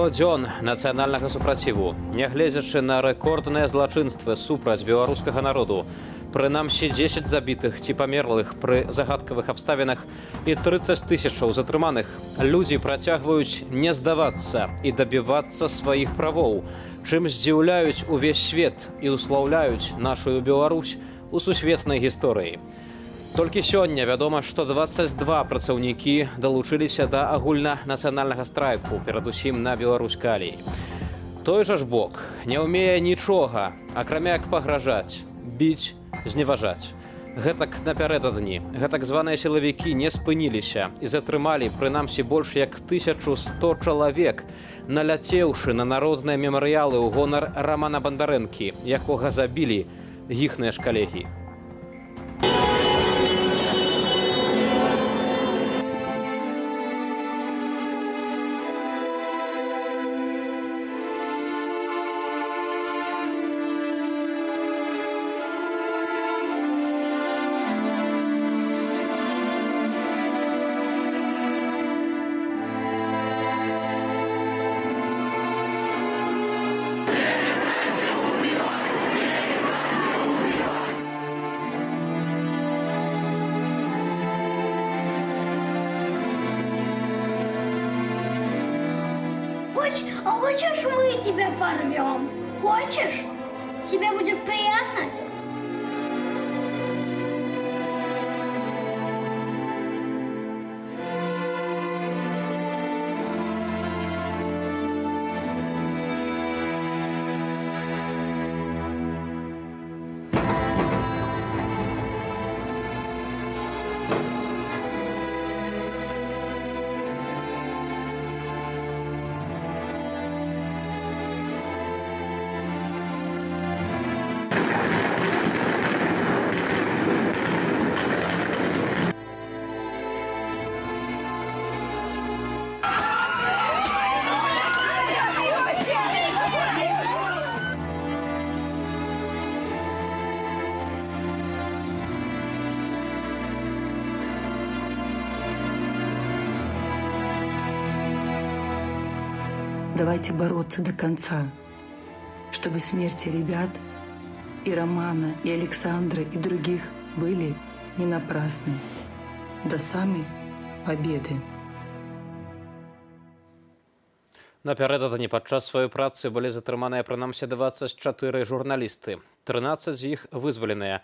Дзён нацыянальнага супраціву, нягледзячы на рэкордныя злачынствы супраць беларускага народу, прынамсі 10 забітых ці памерлых пры загадкавых абставінах і 30 тысячаў затрыманых, людзі працягваюць не здавацца і дабівацца сваіх правоў, чым здзіўляюць увесь свет і услаўляюць нашу Беларусь у сусветнай гісторыі. Толькі сёння вядома, што 22 працаўнікі далучыліся да агульнанацыянальнага страйку, перадусім на Беларусь-Калій. Той жа ж бок не ўмее нічога, акрамя як пагражаць, біць, зневажаць. Гэтак напярэдадні гэтак званыя сілавікі не спыніліся і затрымалі прынамсі больш як 1100 чалавек, наляцеўшы на народныя мемарыялы ў гонар Рамана Бандарэнкі, якога забілі іхныя ж калегі. Хочешь, мы тебя порвем? Хочешь? Тебе будет приятно? Давайте бороться до конца, чтобы смерти ребят и Романа, и Александры, и других были не напрасны. До самой победы. Напярэдадні падчас сваёй працы былі затрыманыя прынамсі 24 журналісты. 13 з іх вызваленыя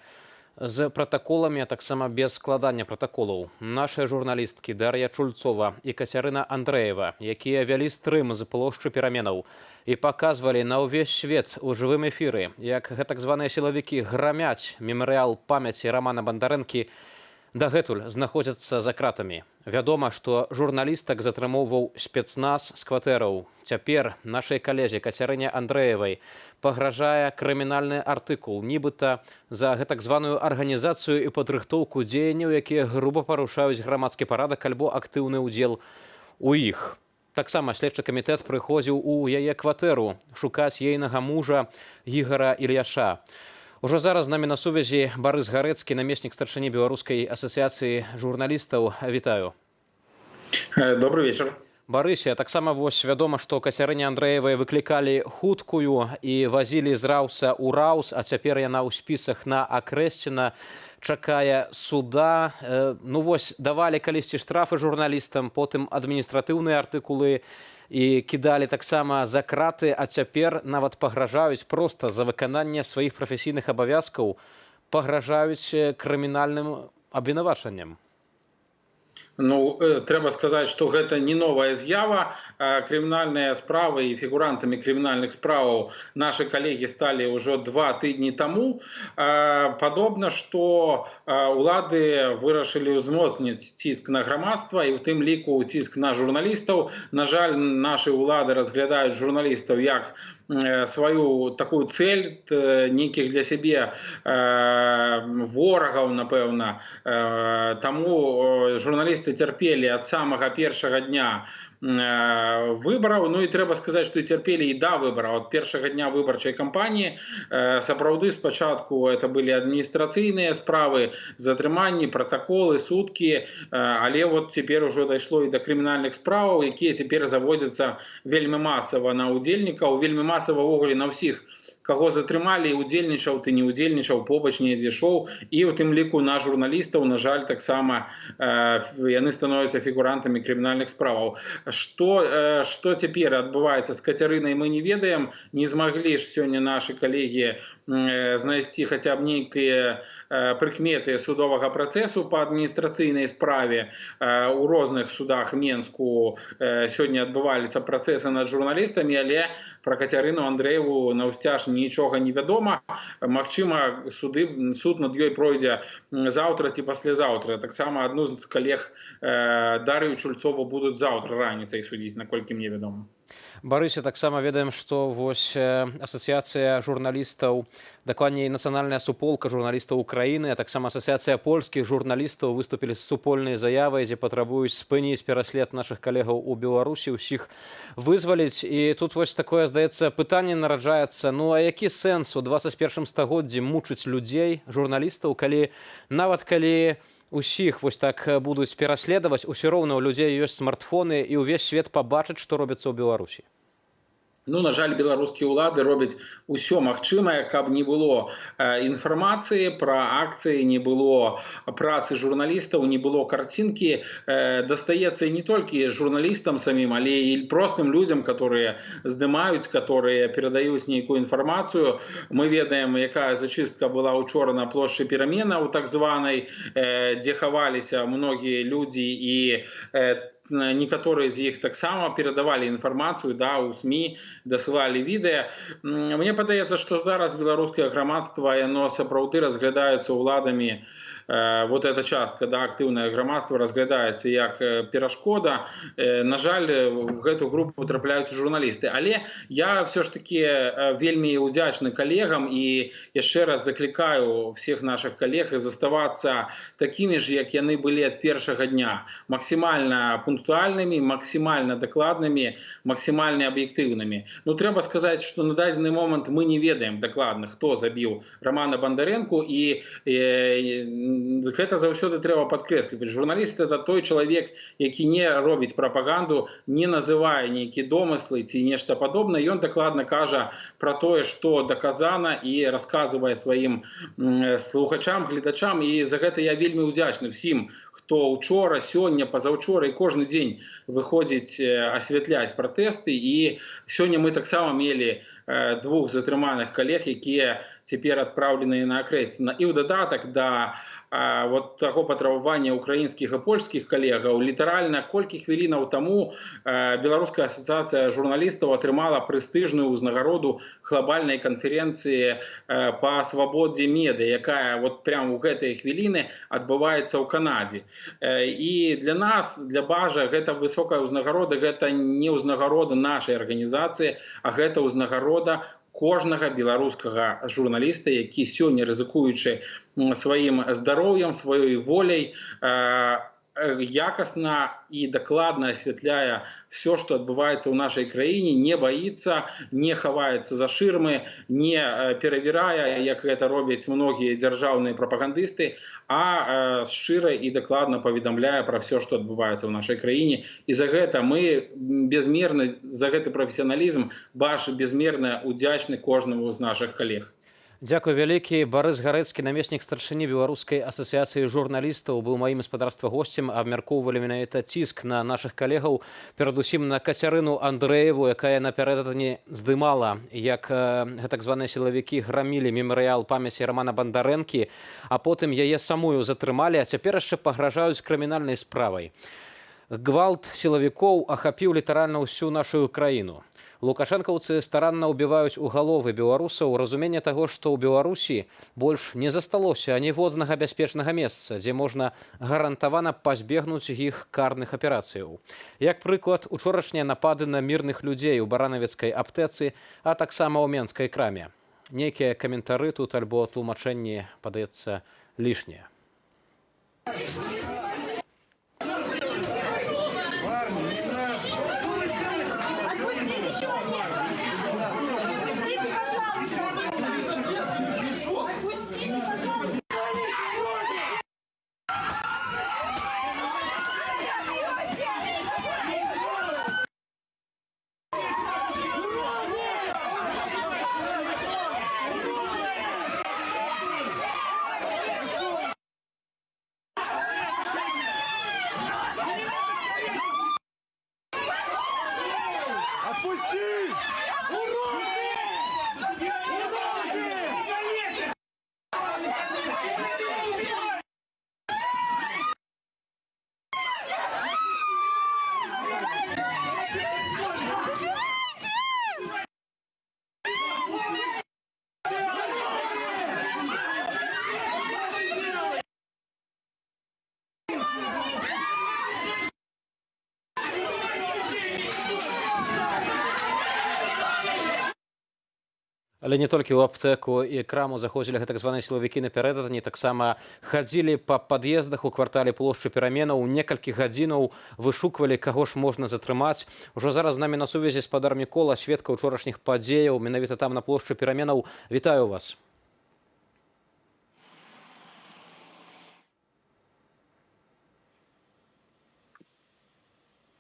з пратаколамі, а таксама без складання пратаколаў. Нашыя журналісткі Дар'я Чульцова і Кацярына Андрэева, якія вялі стрым з плошчы пераменаў і паказвалі на ўвесь свет у жывым эфіры, як гэтак званыя сілавікі грамяць мемарыял памяці Рамана Бандарэнкі, дагэтуль знаходзяцца за кратамі. Вядома, што журналістак затрымоўваў спецназ з кватэраў. Цяпер нашай калезе Кацярыне Андрэевай пагражае крымінальны артыкул, нібыта за гэтак званую арганізацыю і падрыхтоўку дзеянняў, якія груба парушаюць грамадскі парадак альбо актыўны ўдзел у іх. Таксама следчы камітэт прыходзіў у яе кватэру шукаць ейнага мужа Ігара Ільяша. Ужо зараз з намі на сувязі Барыс Гарэцкі, намеснік старшыні Беларускай асацыяцыі журналістаў. Вітаю. Добрый вечер. Барысе, таксама вось вядома, што Кацярыне Андрэевай выклікалі хуткую і вазілі з Раўса ў Раўс, а цяпер яна ў спісах на Акрэсціна, чакае суда. Ну вось, давалі калісьці штрафы журналістам, потым адміністратыўныя артыкулы і кідалі таксама за краты, а цяпер нават пагражаюць проста за выкананне сваіх прафесійных абавязкаў, пагражаюць крымінальным абвінавачаннем. Ну, трэба сказаць, што гэта не новая з'ява. Крымінальныя справы і фігурантамі крымінальных справаў нашы калегі сталі ўжо 2 тыдні таму. Падобна, што улады вырашылі ўзмоцніць ціск на грамадства і ў тым ліку ціск на журналістаў. На жаль, нашы улады разглядаюць журналістаў як сваю такую цель, нейкіх для сябе ворагаў, напэўна. Таму журналісты цярпелі ад самага першага дня выбораў. Ну і трэба сказаць, што і цярпелі і да выбараў. Ад першага дня выбарчай кампаніі сапраўды спачатку это былі адміністрацыйныя справы, затрыманні, пратаколы, суткі, але вот цяпер ужо дайшло і да крымінальных справаў, якія цяпер заводзяцца вельмі масава на ўдзельнікаў, вельмі масава ўвогуле на ўсіх, каго затрымалі, удзельнічаў, ты не удзельнічаў, побач недзе шоў, і ў тым ліку на журналістаў, на жаль, таксама яны становяцца фігурантамі крымінальных справаў. Што цяпер адбываецца з Кацярынай, мы не ведаем, не змаглі ж сёння нашы калегі знайсці хаця б нейкія прыкметы судовага працэсу па адміністрацыйнай справе. У розных судах Менску сёння адбываліся працэсы над журналістамі, але пра Кацярыну Андрэеву наўсцяж нічога не вядома. Магчыма, суд над ёй пройдзе заўтра ці паслязаўтра. Таксама адну з калег Дар'ю Чульцову будуць заўтра раніцай судзіць, наколькі мне вядома. Барысе, таксама ведаем, што вось асацыяцыя журналістаў, дакладней нацыянальная суполка журналістаў Украіны, а таксама асацыяцыя польскіх журналістаў выступілі з супольнай заявай, дзе патрабуюць спыніць пераслед нашых калегаў у Беларусі, усіх вызваліць. І тут вось такое, здаецца, пытанне нараджаецца: ну а які сэнс у 21 стагоддзі мучыць людзей, журналістаў, нават калі усіх вось так будуць пераследаваць, усё роўна ў людзей ёсць смартфоны і ўвесь свет пабачыць, што робіцца ў Беларусі? Ну, на жаль, беларускія ўлады робяць усё магчымае, каб не было інфармацыі пра акцыі, не было працы журналістаў, не было карцінкі. Дастаецца не толькі журналістам самім, але і простым людзям, которые здымаюць, которые перадаюць нейкую інфармацыю. Мы ведаем, якая зачыстка была учора на плошчы Пераменаў, так званай, дзе хаваліся многія людзі, і некаторыя з іх таксама перадавалі інфармацыю, да, у СМІ, дасылалі відэа. Мне падаецца, што зараз беларускае грамадства, яно сапраўды разглядаецца ўладамі, вот эта частка, да, актыўнае грамадства разглядаецца як перашкода. На жаль, в гэту групу трапляюць журналісты. Але я все ж таки вельмі удзячны калегам і яшчэ раз заклікаю всех наших калег заставацца такімі ж, як яны былі ад першага дня. Максімальна пунктуальнымі, максімальна дакладнымі, максімальна аб'ектыўнымі. Ну, трэба сказаць, што на дадзены момант мы не ведаем дакладна, хто забіў Романа Бандарэнку, і гэта заўсёды трэба падкрэсліваць. Журналіст — это той чалавек, які не робіць прапаганду, не называе нейкія домыслы ці нешта падобнае. Ён дакладна кажа пра тое, што даказана, і расказвае сваім слухачам, гледачам. І за гэта я вельмі ўдзячны всім, хто учора, сёння, пазаўчора і кожны дзень выходзіць асвятляць пратэсты. І сёння мы таксама мелі двух затрыманых калег, якія цяпер адпраўленыя на Акрэсціна. І ў дадатак да вот таго патрабавання украінскіх і польскіх калегаў, літаральна колькі хвілінаў таму Беларуская асацыяцыя журналістаў атрымала прэстыжную ўзнагароду глобальнай канферэнцыі па свабодзе медыя, якая вот прямо ў гэтыя хвіліны адбываецца ў Канадзе. І для нас, для Бажа, гэта высокая ўзнагарода, гэта не ўзнагарода нашай арганізацыі, а гэта ўзнагарода кожнага беларускага журналіста, які сёння, рызыкуючы сваім здароўем, сваёй воляй, якасна і дакладна асвятляе все, што адбываецца ў нашай краіне, не баіцца, не хаваецца за шырмы, не перавірае, як гэта робяць многія дзяржаўныя прапагандысты, а шчыра і дакладна паведамляе пра все, што адбываецца ў нашай краіне. І за гэта мы безмерна, за гэты прафесіяналізм Баш безмерна ўдзячны кожнаму з нашых калег. Дзякуй вялікі. Барыс Гарэцкі, намеснік старшыні Беларускай асацыяцыі журналістаў, быў маім спадарства госцем. Абмяркоўвалі менавіта ціск на нашых калегаў, перадусім на Кацярыну Андрэеву, якая напярэдадні здымала, як гэтак званыя сілавікі грамілі мемарыял памяці Романа Бандарэнкі, а потым яе самую затрымалі, а цяпер яшчэ пагражаюць крымінальнай справай. Гвалт сілавікоў ахапіў літаральна ўсю нашу краіну. Лукашэнкаўцы старанна ўбіваюць у галовы беларусаў разуменне таго, што ў Беларусі больш не засталося аніводнага бяспечнага месца, дзе можна гарантавана пазбегнуць іх карных аперацыяў. Як прыклад, учорашнія напады на мірных людзей у баранавіцкай аптэцы, а таксама ў менскай краме. Нейкія каментары тут альбо тлумачэнні, падаецца, лішнія. Але не толькі ў аптэку і краму заходзілі так званыя сілавікі напярэдадні, таксама хадзілі па пад'ездах у квартале плошчы Пераменаў, некалькі гадзінаў вышуквалі, каго ж можна затрымаць. Ужо зараз з намі на сувязі спадар Мікола, сведка ўчорашніх падзеяў, менавіта там на плошчы Пераменаў. Вітаю вас.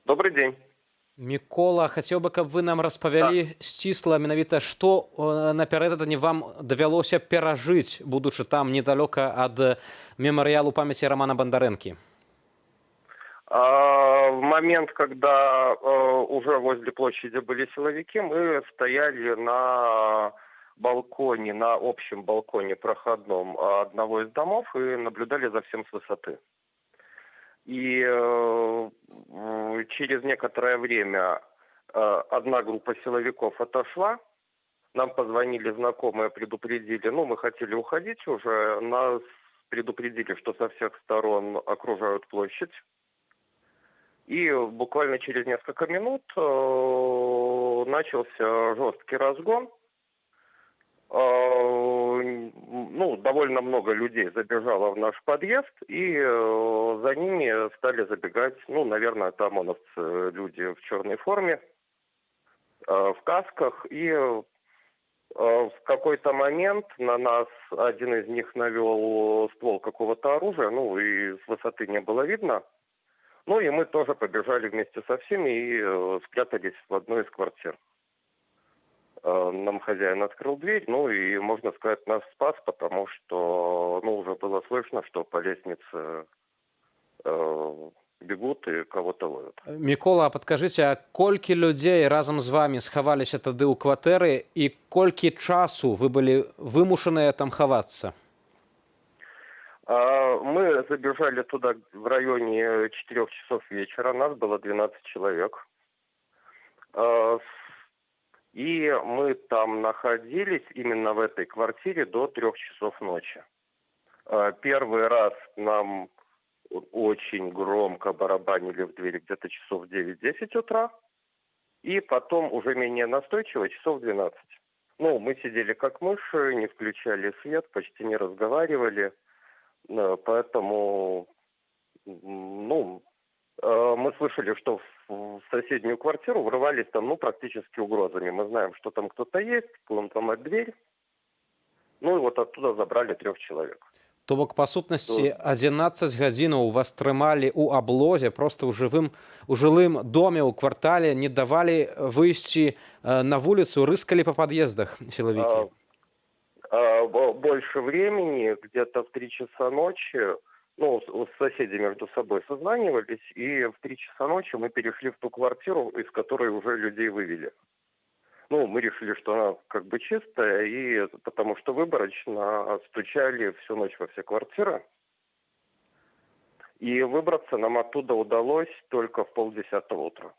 Добрый день. Мікола, хацеў бы, каб вы нам распавялі сцісла менавіта, што напярэдадні вам давялося перажыць, будучы там недалёка ад мемарыялу памяці Романа Бондаренкі. В момент, когда уже возле площади были силовики, мы стояли на балконе, на общем балконе проходном одного из домов и наблюдали за всем с высоты. И через некоторое время одна группа силовиков отошла, нам позвонили знакомые, предупредили, мы хотели уходить уже, нас предупредили, что со всех сторон окружают площадь. И буквально через несколько минут начался жесткий разгон. Довольно много людей забежало в наш подъезд, и за ними стали забегать, наверное, это ОМОНовцы, люди в черной форме, в касках. И в какой-то момент на нас один из них навел ствол какого-то оружия, и с высоты не было видно. И мы тоже побежали вместе со всеми и спрятались в одной из квартир. Нам хозяин открыл дверь, и, можно сказать, нас спас, потому что, уже было слышно, что по лестнице бегут и кого-то ловят. Мікола, а падкажыце, а колькі людзей разам з вамі схаваліся тады ў кватэры і колькі часу вы былі вымушаныя там хавацца? Мы забежали туда в районе 4 часов вечера, нас было 12 человек. И мы там находились именно в этой квартире до 3 часов ночи. Первый раз нам очень громко барабанили в двери где-то часов 9-10 утра. И потом уже менее настойчиво часов 12. Мы сидели как мыши, не включали свет, почти не разговаривали. Поэтому, мы слышали, что в соседнюю квартиру врывались там, практически угрозами. Мы знаем, что там кто-то есть, будем ломать дверь. И вот оттуда забрали 3 человек. То бок, па сутнасці, 11 гадзінаў вас трымалі ў аблозе, проста ў жылым доме, ў квартале, не давалі выйсці на вуліцу, рыскалі па пад'ездах сілавікі. Больше времени, где-то в 3 часа ночи, соседи между собой созванивались, и в 3 часа ночи мы перешли в ту квартиру, из которой уже людей вывели. Мы решили, что она как бы чистая, и потому что выборочно стучали всю ночь во все квартиры. И выбраться нам оттуда удалось только в 9:30 утра.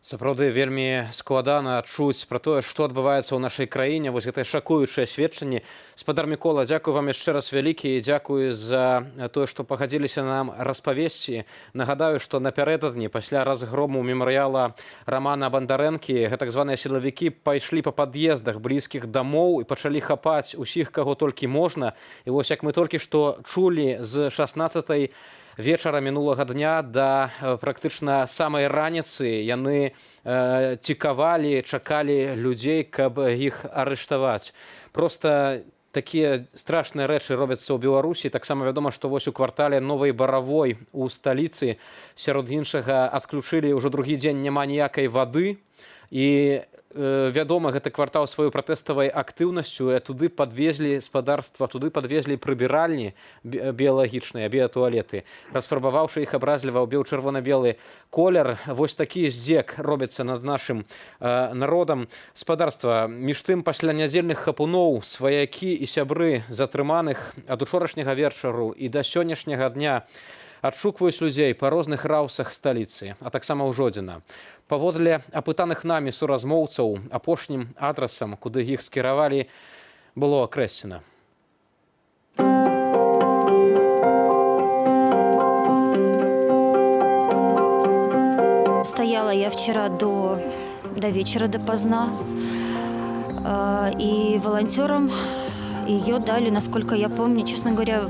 Сапраўды, вельмі складана адчуць пра тое, што адбываецца ў нашай краіне. Вось гэтае шакуючае сведчанне. Спадар Мікола, дзякую вам яшчэ раз вялікі і дзякую за тое, што пагадзіліся нам распавесці. Нагадаю, што напярэдадні пасля разгрому мемарыяла Романа Бондаренкі так званыя сілавікі пайшлі па пад'ездах блізкіх дамоў і пачалі хапаць усіх, каго толькі можна. І вось як мы толькі што чулі, з 16-й вечара мінулага дня да практычна самай раніцы яны цікавалі, чакалі людзей, каб іх арыштаваць. Проста такія страшныя рэчы робяцца ў Беларусі. Таксама вядома, што вось у квартале Новай Баравой у сталіцы сярод іншага адключылі ўжо другі дзень, няма ніякай вады. І вядома, гэты квартал сваёй пратэставай актыўнасцю, туды падвезлі спадарства, туды падвезлі прыбіральні біялагічныя, біятуалеты, расфарбаваўшы іх абразліва ў бел-чырвона-белы колер. Вось такі здзек робіцца над нашым народам. Спадарства, між тым, пасля нядзельных хапуноў сваякі і сябры затрыманых ад учорашняга вечару і да сённяшняга дня адшукваюць людзей па розных раўсах сталіцы, а таксама ў Жодзіна. Паводле апытаных намі суразмоўцаў, апошнім адрасам, куды іх скіравалі, было акрэслена. Стояла я вчера до вечера допоздна. И волонтерам ее дали, насколько я помню, честно говоря,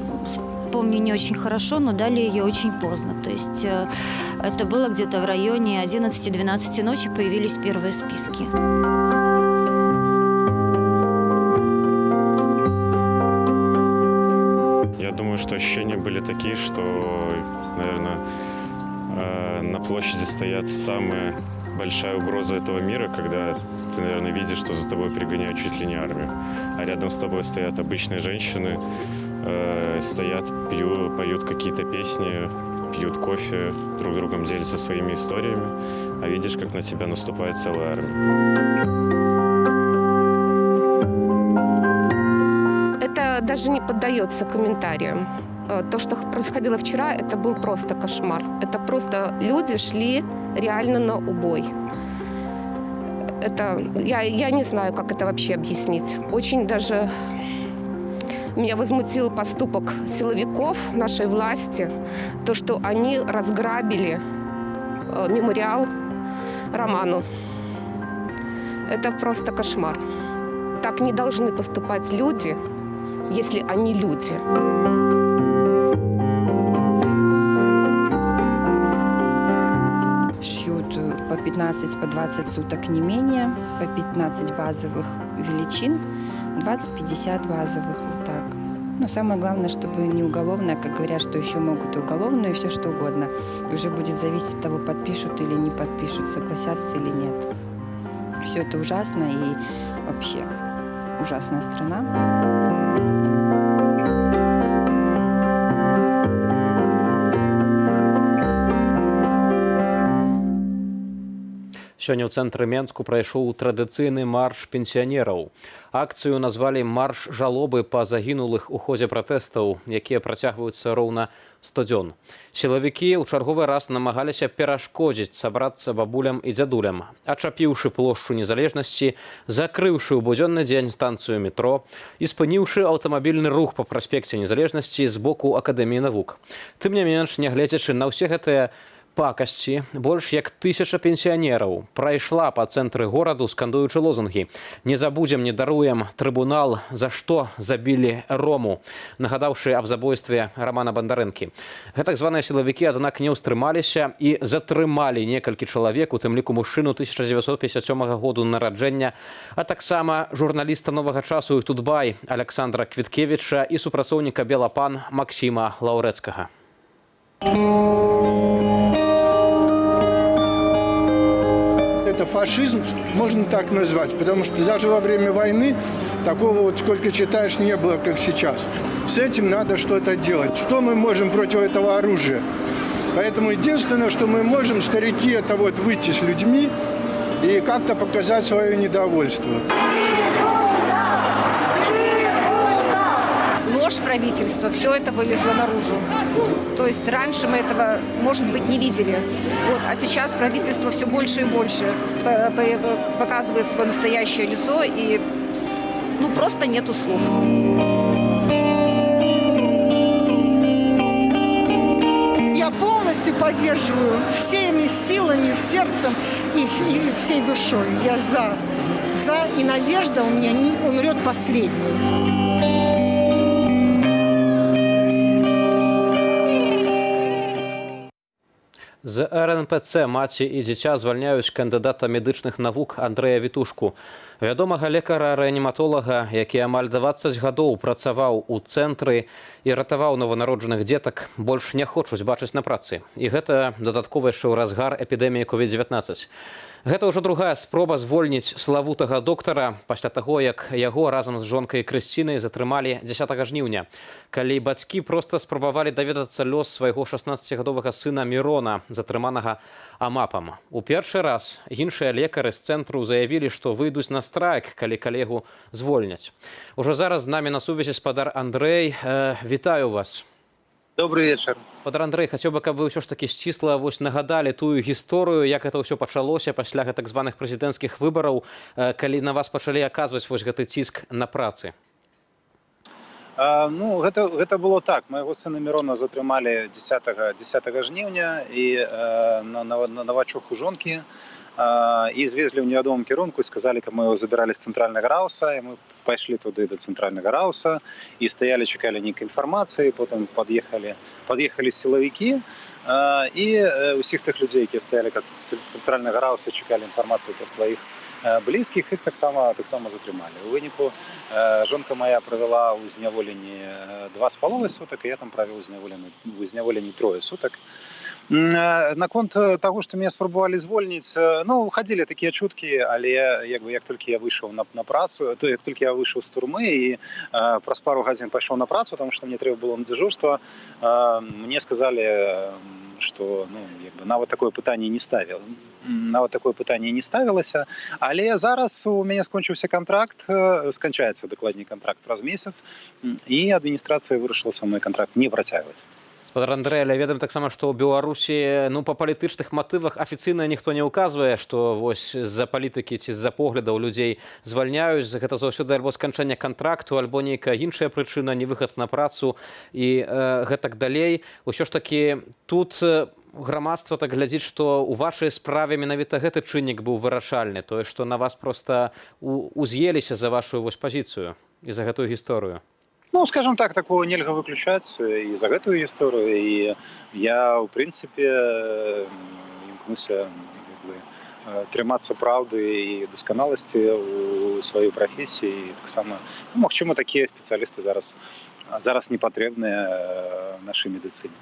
помню не очень хорошо, но дали ее очень поздно. То есть это было где-то в районе 11-12 ночи появились первые списки. Я думаю, что ощущения были такие, что, наверное, на площади стоят самая большая угроза этого мира, когда ты, наверное, видишь, что за тобой пригоняют чуть ли не армию. А рядом с тобой стоят обычные женщины, стоят, поют какие-то песни, пьют кофе, друг другом делятся своими историями, а видишь, как на тебя наступает целая армия. Это даже не поддается комментариям. То, что происходило вчера, это был просто кошмар. Это просто люди шли реально на убой. Это, я не знаю, как это вообще объяснить. Очень даже меня возмутил поступок силовиков нашей власти, то, что они разграбили мемориал Роману. Это просто кошмар. Так не должны поступать люди, если они люди. Шьют по 15, по 20 суток не менее, по 15 базовых величин, 20-50 базовых, вот так. Но самое главное, чтобы не уголовное, как говорят, что еще могут и уголовную, и все что угодно. И уже будет зависеть от того, подпишут или не подпишут, согласятся или нет. Все это ужасно и вообще ужасная страна. Сёння ў цэнтры Менску прайшоў традыцыйны марш пенсіянераў. Акцыю назвалі «Марш жалобы па загінулых у ходзе пратэстаў», якія працягваюцца роўна 100 дзён. Сілавікі ў чарговы раз намагаліся перашкодзіць сабрацца бабулям і дзядулям, ачапіўшы плошчу Незалежнасці, закрыўшы ў будзённы дзень станцыю метро і спыніўшы аўтамабільны рух па праспекце Незалежнасці з боку Акадэміі навук. Тым не менш, нягледзячы на ўсе гэтыя пакасці, больш як 1000 пенсіянераў прайшла па цэнтры гораду, скандуючы лозунгі «Не забудзем, не даруем», «Трыбунал», «За што забілі Рому», нагадаўшы аб забойстве Рамана Бандарэнкі. Гэтак званыя сілавікі, аднак, не ўстрымаліся і затрымалі некалькі чалавек, у тым ліку мужчыну 1957 году нараджэння, а таксама журналіста «Новага часу» і Тутбай Александра Квіткевіча і супрацоўніка Белапан Максіма Лаўрэцкага. Это фашизм, можно так назвать, потому что даже во время войны такого вот, сколько читаешь, не было, как сейчас. С этим надо что-то делать. Что мы можем против этого оружия? Поэтому единственное, что мы можем, старики, это вот выйти с людьми и как-то показать свое недовольство. Ложь правительства, все это вылезло наружу. То есть раньше мы этого, может быть, не видели. Вот, а сейчас правительство все больше и больше показывает свое настоящее лицо, и просто нету слов. Я полностью поддерживаю всеми силами, сердцем и всей душой. Я за. И надежда у меня не умрет последней. З РНПЦ маці і дзіця звальняюць кандыдата медычных навук Андрэя Вітушку. Вядомага лекара-рэаніматолага, які амаль 20 гадоў працаваў у цэнтры і ратаваў нованароджаных дзетак, больш не хочуць бачыць на працы. І гэта дадаткова яшчэ ў разгар эпідэміі COVID-19. Гэта ўжо другая спроба звольніць славутага доктара пасля таго, як яго разам з жонкай Крысцінай затрымалі 10 жніўня, калі бацькі проста спрабавалі даведацца лёс свайго 16гадовага сына Мірона, затрыманага АМАПам. У першы раз іншыя лекары з цэнтру заявілі, што выйдуць на страйк, калі калегу звольняць. Ужо зараз з намі на сувязі спадар Андрэй. Вітаю вас. Добрый вечер. Спадар Андрэй, хацеў бы, каб вы ўсё ж такі сцісла нагадалі тую гісторыю, як это ўсё пачалося пасля так званых прэзідэнцкіх выбараў, калі на вас пачалі аказваць гэты ціск на працы. Гэта было так. Майго сына Мірона затрымалі 10 жніўня і на навачуху жонкі и звезли в невядомом кірунку, сказали, каб мы его забирали з цэнтральнага рауса, и мы пайшлі туды до цэнтральнага рауса и стаялі, чакалі нейкай інфармацыі, потым пад'ехалі сілавікі, і ўсіх тых людзей, якія стаялі каля цэнтральнага рауса, чакалі інфармацыю пра сваіх блізкіх, іх таксама затрымалі. У выніку жонка моя правяла ў зняволенні 2,5 сутак, і я там правіў у зняволенні 3 сутак. Наконт таго, што мяне спрабавалі звольніць, ну, хадзілі такія чуткі, але як толькі я выйшаў на працу, то як толькі я выйшаў з турмы і праз пару гадзін пайшоў на працу, таму што мне трэба было на дзяжурства, мне сказалі, што нават такое пытанне не ставілася, але зараз у мяне скончыўся кантракт, сканчаецца дакладней кантракт праз месяц, і адміністрацыя вырашыла са мной кантракт не працягваць. Спадар Андрэй, але ведаем таксама, што ў Беларусі па палітычных матывах афіцыйна ніхто не ўказвае, што вось з-за палітыкі ці з-за поглядаў людзей звальняюць. Гэта заўсёды альбо сканчэнне кантракту, альбо нейкая іншая прычына, невыхад на працу і гэтак далей. Усё ж такі тут грамадства так глядзіць, што ў вашай справе менавіта гэты чыннік быў вырашальны, тое, што на вас проста уз'еліся за вашу вось пазіцыю і за гэтую гісторыю. Ну, скажем так, такого нельга выключаць і за гэтую гісторыю, і я, ў прынцыпе, імкнуся трымацца праўды і дасканаласці ў сваёй прафесіі. Таксама, магчыма, такія спецыялісты зараз не патрэбныя нашай медыцыне.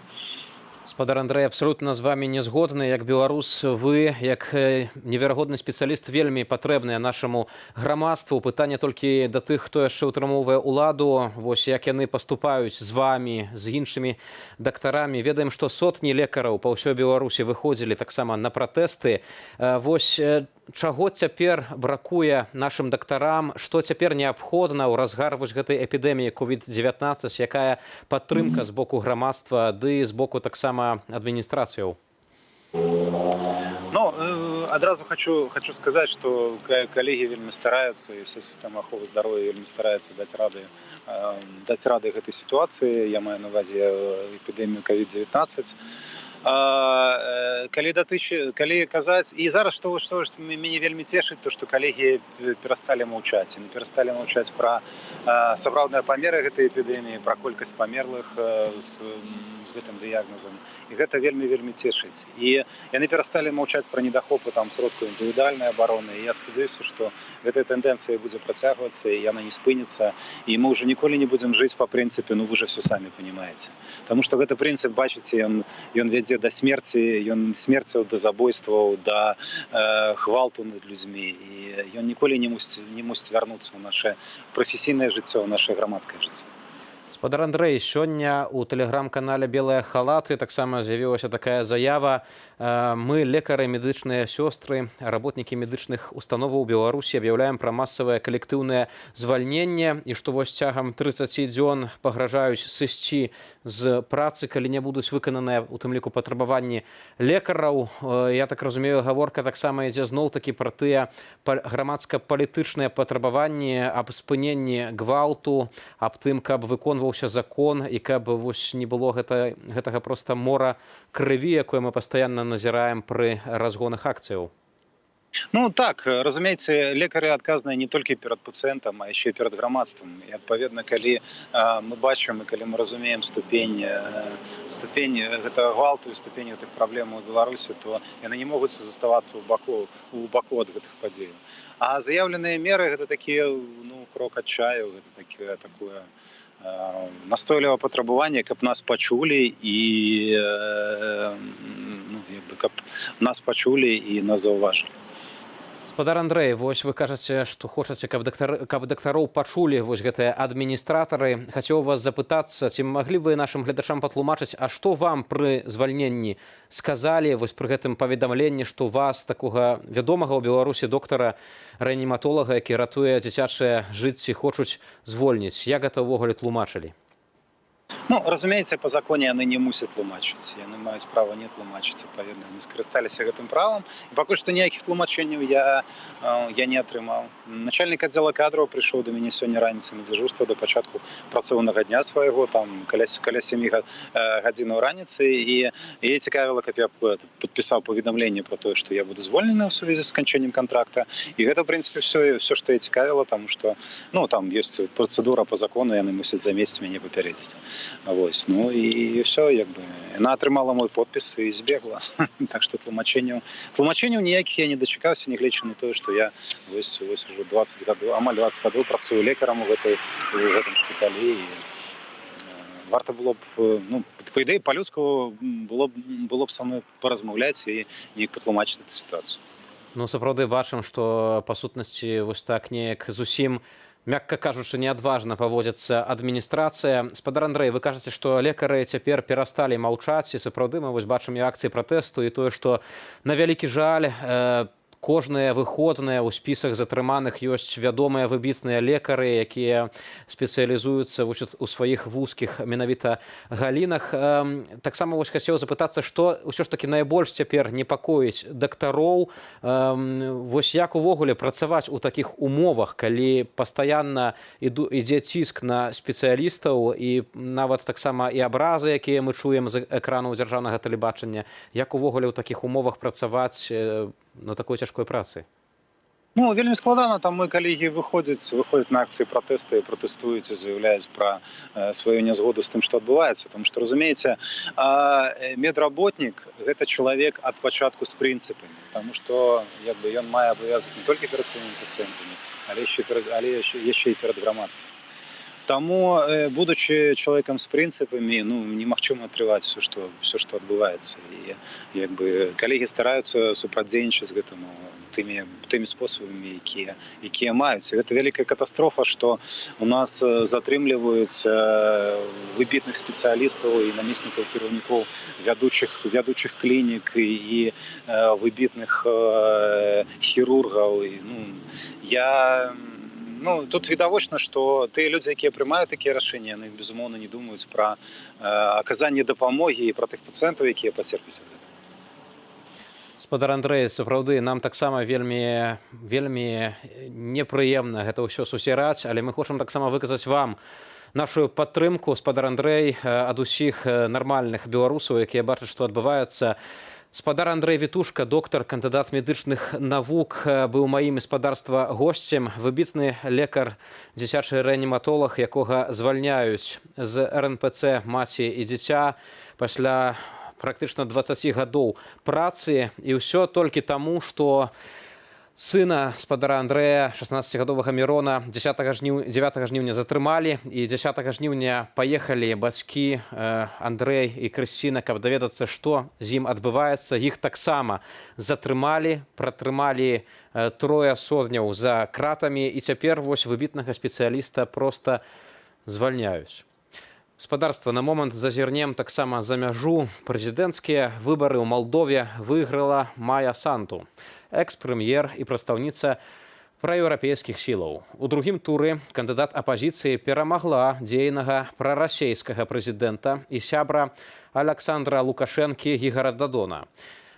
Спадар Андрэй, абсалютна з вамі не згодны. Як беларус, вы, як неверагодны спецыяліст, вельмі патрэбныя нашаму грамадству. Пытанне толькі да тых, хто яшчэ ўтрымоўвае ўладу, вось як яны паступаюць з вамі, з іншымі дактарамі. Ведаем, што сотні лекараў па ўсёй Беларусі выходзілі таксама на пратэсты. Вось чаго цяпер бракуе нашым дактарам, што цяпер неабходна ў разгар вось гэтай эпідэміі COVID-19, якая падтрымка з боку грамадства, ды з боку таксама адміністрацыяў? Ну, адразу хочу сказаць, што калегі вельмі стараюцца, і вся сістэма аховы здароўя вельмі стараецца даць рады гэтай сітуацыі. Я маю на ўвазе эпідэмію COVID-19. Калі казаць, і зараз што мяне вельмі цешыць, то што калегі перасталі маўчаць. Яны перасталі маўчаць пра сапраўдныя памеры гэтай эпідэміі, пра колькасць памерлых з гэтым дыягназам. І гэта вельмі цешыць. І яны перасталі маўчаць пра недахопы сродкаў індывідуальнай абароны. І я спадзяюся, што гэтая тэндэнцыя будзе працягвацца, і яна не спыніцца. І мы ўжо ніколі не будзем жыць па прынцыпе, вы же все самі панімаеце. Таму што гэты прынцып, бачыце, ён вядзе да смерці, ён смерцяў, да забойстваў, да гвалту над людзьмі. І ён ніколі не мусіць вярнуцца ў наше прафесійнае жыццё, ў наше грамадскае жыццё. Спадар Андрэй, сёння ў тэлеграм-канале «Белыя халаты» таксама з'явілася такая заява. Мы, лекары, медычныя сёстры, работнікі медычных установаў Беларусі, аб'яўляем пра масавае калектыўнае звальненне і што вось цягам 30 дзён пагражаюць сысці з працы, калі не будуць выкананыя, у тым ліку, патрабаванні лекараў. Я так разумею, гаворка таксама ідзе зноў-такі пра тыя грамадска-палітычныя патрабаванні аб спыненні гвалту, аб тым, каб выконваўся закон і каб вось не было гэтага проста мора крыві, якое мы пастаянна назіраем пры разгонах акцыяў. Ну так, разумееце, лекары адказныя не толькі перад пацыентам, а яшчэ і перад грамадствам. І адпаведна, калі мы бачым і калі мы разумеем ступень гэтага гвалту і ступень гэтых праблем у Беларусі, то яны не могуць заставацца ў баку ад гэтых падзеяў. А заяўленыя меры гэта такі крок адчаю, гэта такое настойлівае патрабаванне, каб нас пачулі і каб нас пачулі і нас заўважылі. Спадар Андрэй, вось вы кажаце, што хочаце, каб дактароў пачулі вось гэтыя адміністратары. Хацеў вас запытацца, ці маглі вы нашым гледачам патлумачыць, а што вам пры звальненні сказалі, вось пры гэтым паведамленні, што вас, такога вядомага ў Беларусі доктара-рэаніматолага, які ратуе дзіцячыя жыцці, хочуць звольніць? Як гэта ўвогуле тлумачылі? Ну, разумеется, по законе яны не мусят тлумачыць. Яны маюць права не тлумачыць, адпаведна, яны скарысталіся гэтым правам. І пакуль што ніякіх тлумачэнняў я не атрымаў. Начальник аддзела кадраў прыйшоў да мяне сёння раніцай на дзяжурства да пачатку працоўнага дня свайго, там каля 7 гадзінаў раніцы, і яе цікавіла, каб я падпісаў паведамленне про тое, што я буду звольнены ў сувязі з сканчэннем контракта. І гэта, в прынцыпе, все, што я цікавіла, таму што, ну, там ёсць працэдура по закону, яны мусяць за месяц мяне папярэдзіць. Вось, ну і все, як бы. Яна атрымала мой подпіс і збегла. Так што тлумачэнняў ніякіх я не дачакаўся, нягледзячы на тое, што я вось ужо 20 гадоў, амаль 20 гадоў працую лекарам у гэтым шпіталі. І варта было б, ну, па ідэі, па-людску было б са мной паразмаўляць і неяк патлумачыць эту сітуацыю. Ну, сапраўды бачым, што па сутнасці вось так неяк зусім, мякка кажучы, неадважна паводзіцца адміністрацыя. Спадар Андрэй, вы кажаце, што лекары цяпер перасталі маўчаць, і сапраўды мы вось бачым і акцыі пратэсту, і тое, што на вялікі жаль кожныя выходныя ў спісах затрыманых ёсць вядомыя выбітныя лекары, якія спецыялізуюцца ў сваіх вузкіх менавіта галінах. Таксама вось хацеў запытацца, што ўсё ж такі найбольш цяпер непакоіць дактароў. Вось як увогуле працаваць у такіх умовах, калі пастаянна ідзе ціск на спецыялістаў і нават таксама і абразы, якія мы чуем з экранаў дзяржаўнага тэлебачання. Як увогуле ў такіх умовах працаваць на такой цяжкой працы? Ну, вельмі складана, там мои калегі выходзяць на акцыі пратэста і пратэстуюць і заяўляюць пра сваю нязгоду з тым, што адбываецца. Таму што, разумееце, медработнік – гэта чалавек ад пачатку з прынцыпамі, таму што ён мае абавязак не толькі перад сваімі пацыентамі, але яшчэ і перад грамадствам. Таму, будучы чалавекам з прынцыпамі, ну, немагчыма атрываць все, што адбываецца. І калегі стараюцца супрацьдзейнічаць гэтаму тымі спосабамі, якія маюць. Гэта вялікая катастрофа, што у нас затрымліваюць выбітных спецыялістаў і намеснікаў кіраўнікоў вядучых клінік і выбітных хірургаў. Ну, тут відавочна, што тыя людзі, якія прымаюць такія рашэнні, яны, безумоўна, не думаюць пра аказанне дапамогі і пра тых пацыентаў, якія пацерпяць ад гэтага. Спадар Андрэй, сапраўды, нам таксама вельмі непрыемна гэта ўсё сусіраць, але мы хочам таксама выказаць вам нашу падтрымку, спадар Андрэй, ад усіх нармальных беларусаў, якія бачаць, што адбываецца. Спадар Андрэй Вітушка, доктар, кандыдат медычных навук, быў маім спадарства госцем, выбітны лекар, дзіцячы рэаніматолаг, якога звальняюць з РНПЦ «Маці і дзіця» пасля практычна 20 гадоў працы. І ўсё толькі таму, што сына спадара Андрэя, 16гадовага Мірона, 9 жніўня затрымалі, і 10 жніўня паехалі бацькі Андрэй і Крысціна, каб даведацца, што з ім адбываецца. Іх таксама затрымалі, пратрымалі 3 сотняў за кратамі, і цяпер вось выбітнага спецыяліста проста звальняюць. Спадарства, на момант зазірнем таксама за мяжу. Прэзідэнцкія выбары ў Малдове выйграла Майя Санду, экс-прэм'ер і прадстаўніца праеўрапейскіх сілаў. У другім туры кандыдат апазіцыі перамагла дзейнага прарасейскага прэзідэнта і сябра Аляксандра Лукашэнкі Ігара Дадона.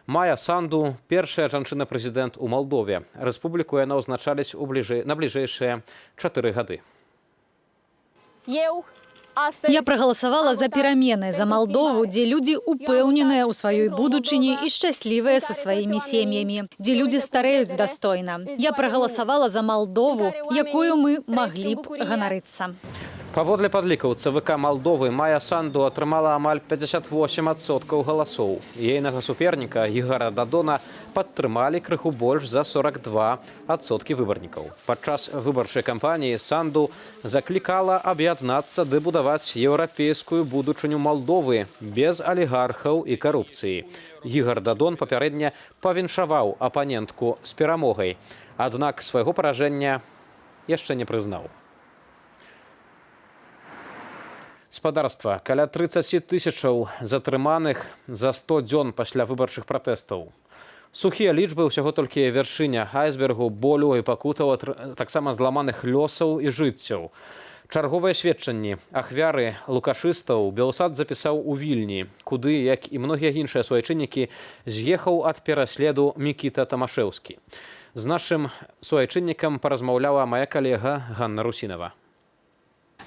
Майя Санду – першая жанчына-прэзідэнт у Малдове. Рэспубліку яна ўзначаліць на бліжэйшыя 4 гады. Я проголосовала за перемены, за Молдову, где люди упэўненыя ў сваёй будучыні і шчаслівыя са сваімі сем'ямі, где люди стареюць достойна. Я проголосовала за Молдову, якую мы маглі б ганарыцца. Паводле падлікаў ЦВК Малдовы Майя Санду атрымала амаль 58% галасоў. Ейнага суперніка Ігара Дадона падтрымалі крыху больш за 42% выбарнікаў. Падчас выбарчай кампаніі Санду заклікала аб'яднацца ды будаваць еўрапейскую будучыню Малдовы без алігархаў і карупцыі. Ігар Дадон папярэдне павіншаваў апанентку з перамогай, аднак свайго паражэння яшчэ не прызнаў. Спадарства, каля 30 тысячаў затрыманых за 100 дзён пасля выбарчых пратэстаў. Сухія лічбы ўсяго толькі вяршыня айсбергу болю і пакутаў, таксама зламаных лёсаў і жыццяў. Чарговыя сведчанні ахвяры лукашыстаў Белсад запісаў у Вільні, куды, як і многія іншыя суайчыннікі, з'ехаў ад пераследу Мікіта Тамашэўскі. З нашым суайчыннікам паразмаўляла мая калега Ганна Русінова.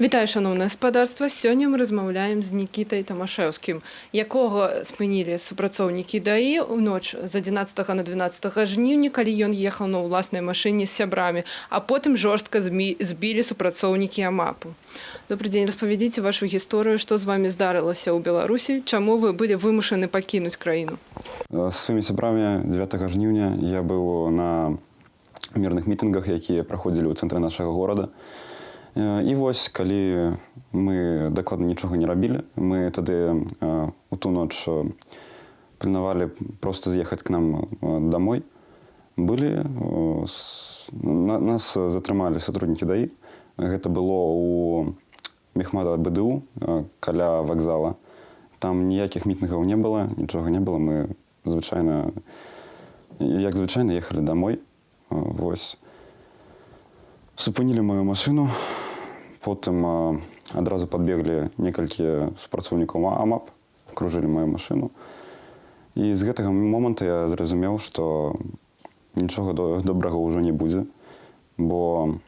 Вітаю, шановне господарство. Сёння мы размаўляем з Нікітай Тамашэўскім, якога спынілі супрацоўнікі ДАІ ў ноч з 11 на 12 жніўня, калі ён ехаў на ўласнай машыне з сябрамі, а потым жорстка збілі супрацоўнікі АМАПу. Добрый день, распавядзіце вашу гісторыю, што з вами здарылася ў Беларусі, чаму вы былі вымушаны пакінуць краіну? Са сваімі сябрамі 9 жніўня я быў на мірных мітынгах, якія праходзілі ў цэнтры нашага горада. І вось, калі мы дакладна нічога не рабілі, мы тады у ту ноч планавалі проста з'ехаць к нам домой. Нас затрымалі сотруднікі ДАІ. Гэта было у Мехмата БДУ, каля вакзала. Там ніякіх мітынгаў не было, нічога не было. Мы як звычайна ехалі домой. Вось. Супынілі мою машыну. Потым адразу падбеглі некалькі супрацоўнікаў АМАП, акружылі маю машыну. І з гэтага моманту я зразумеў, што нічога добрага ўжо не будзе, бо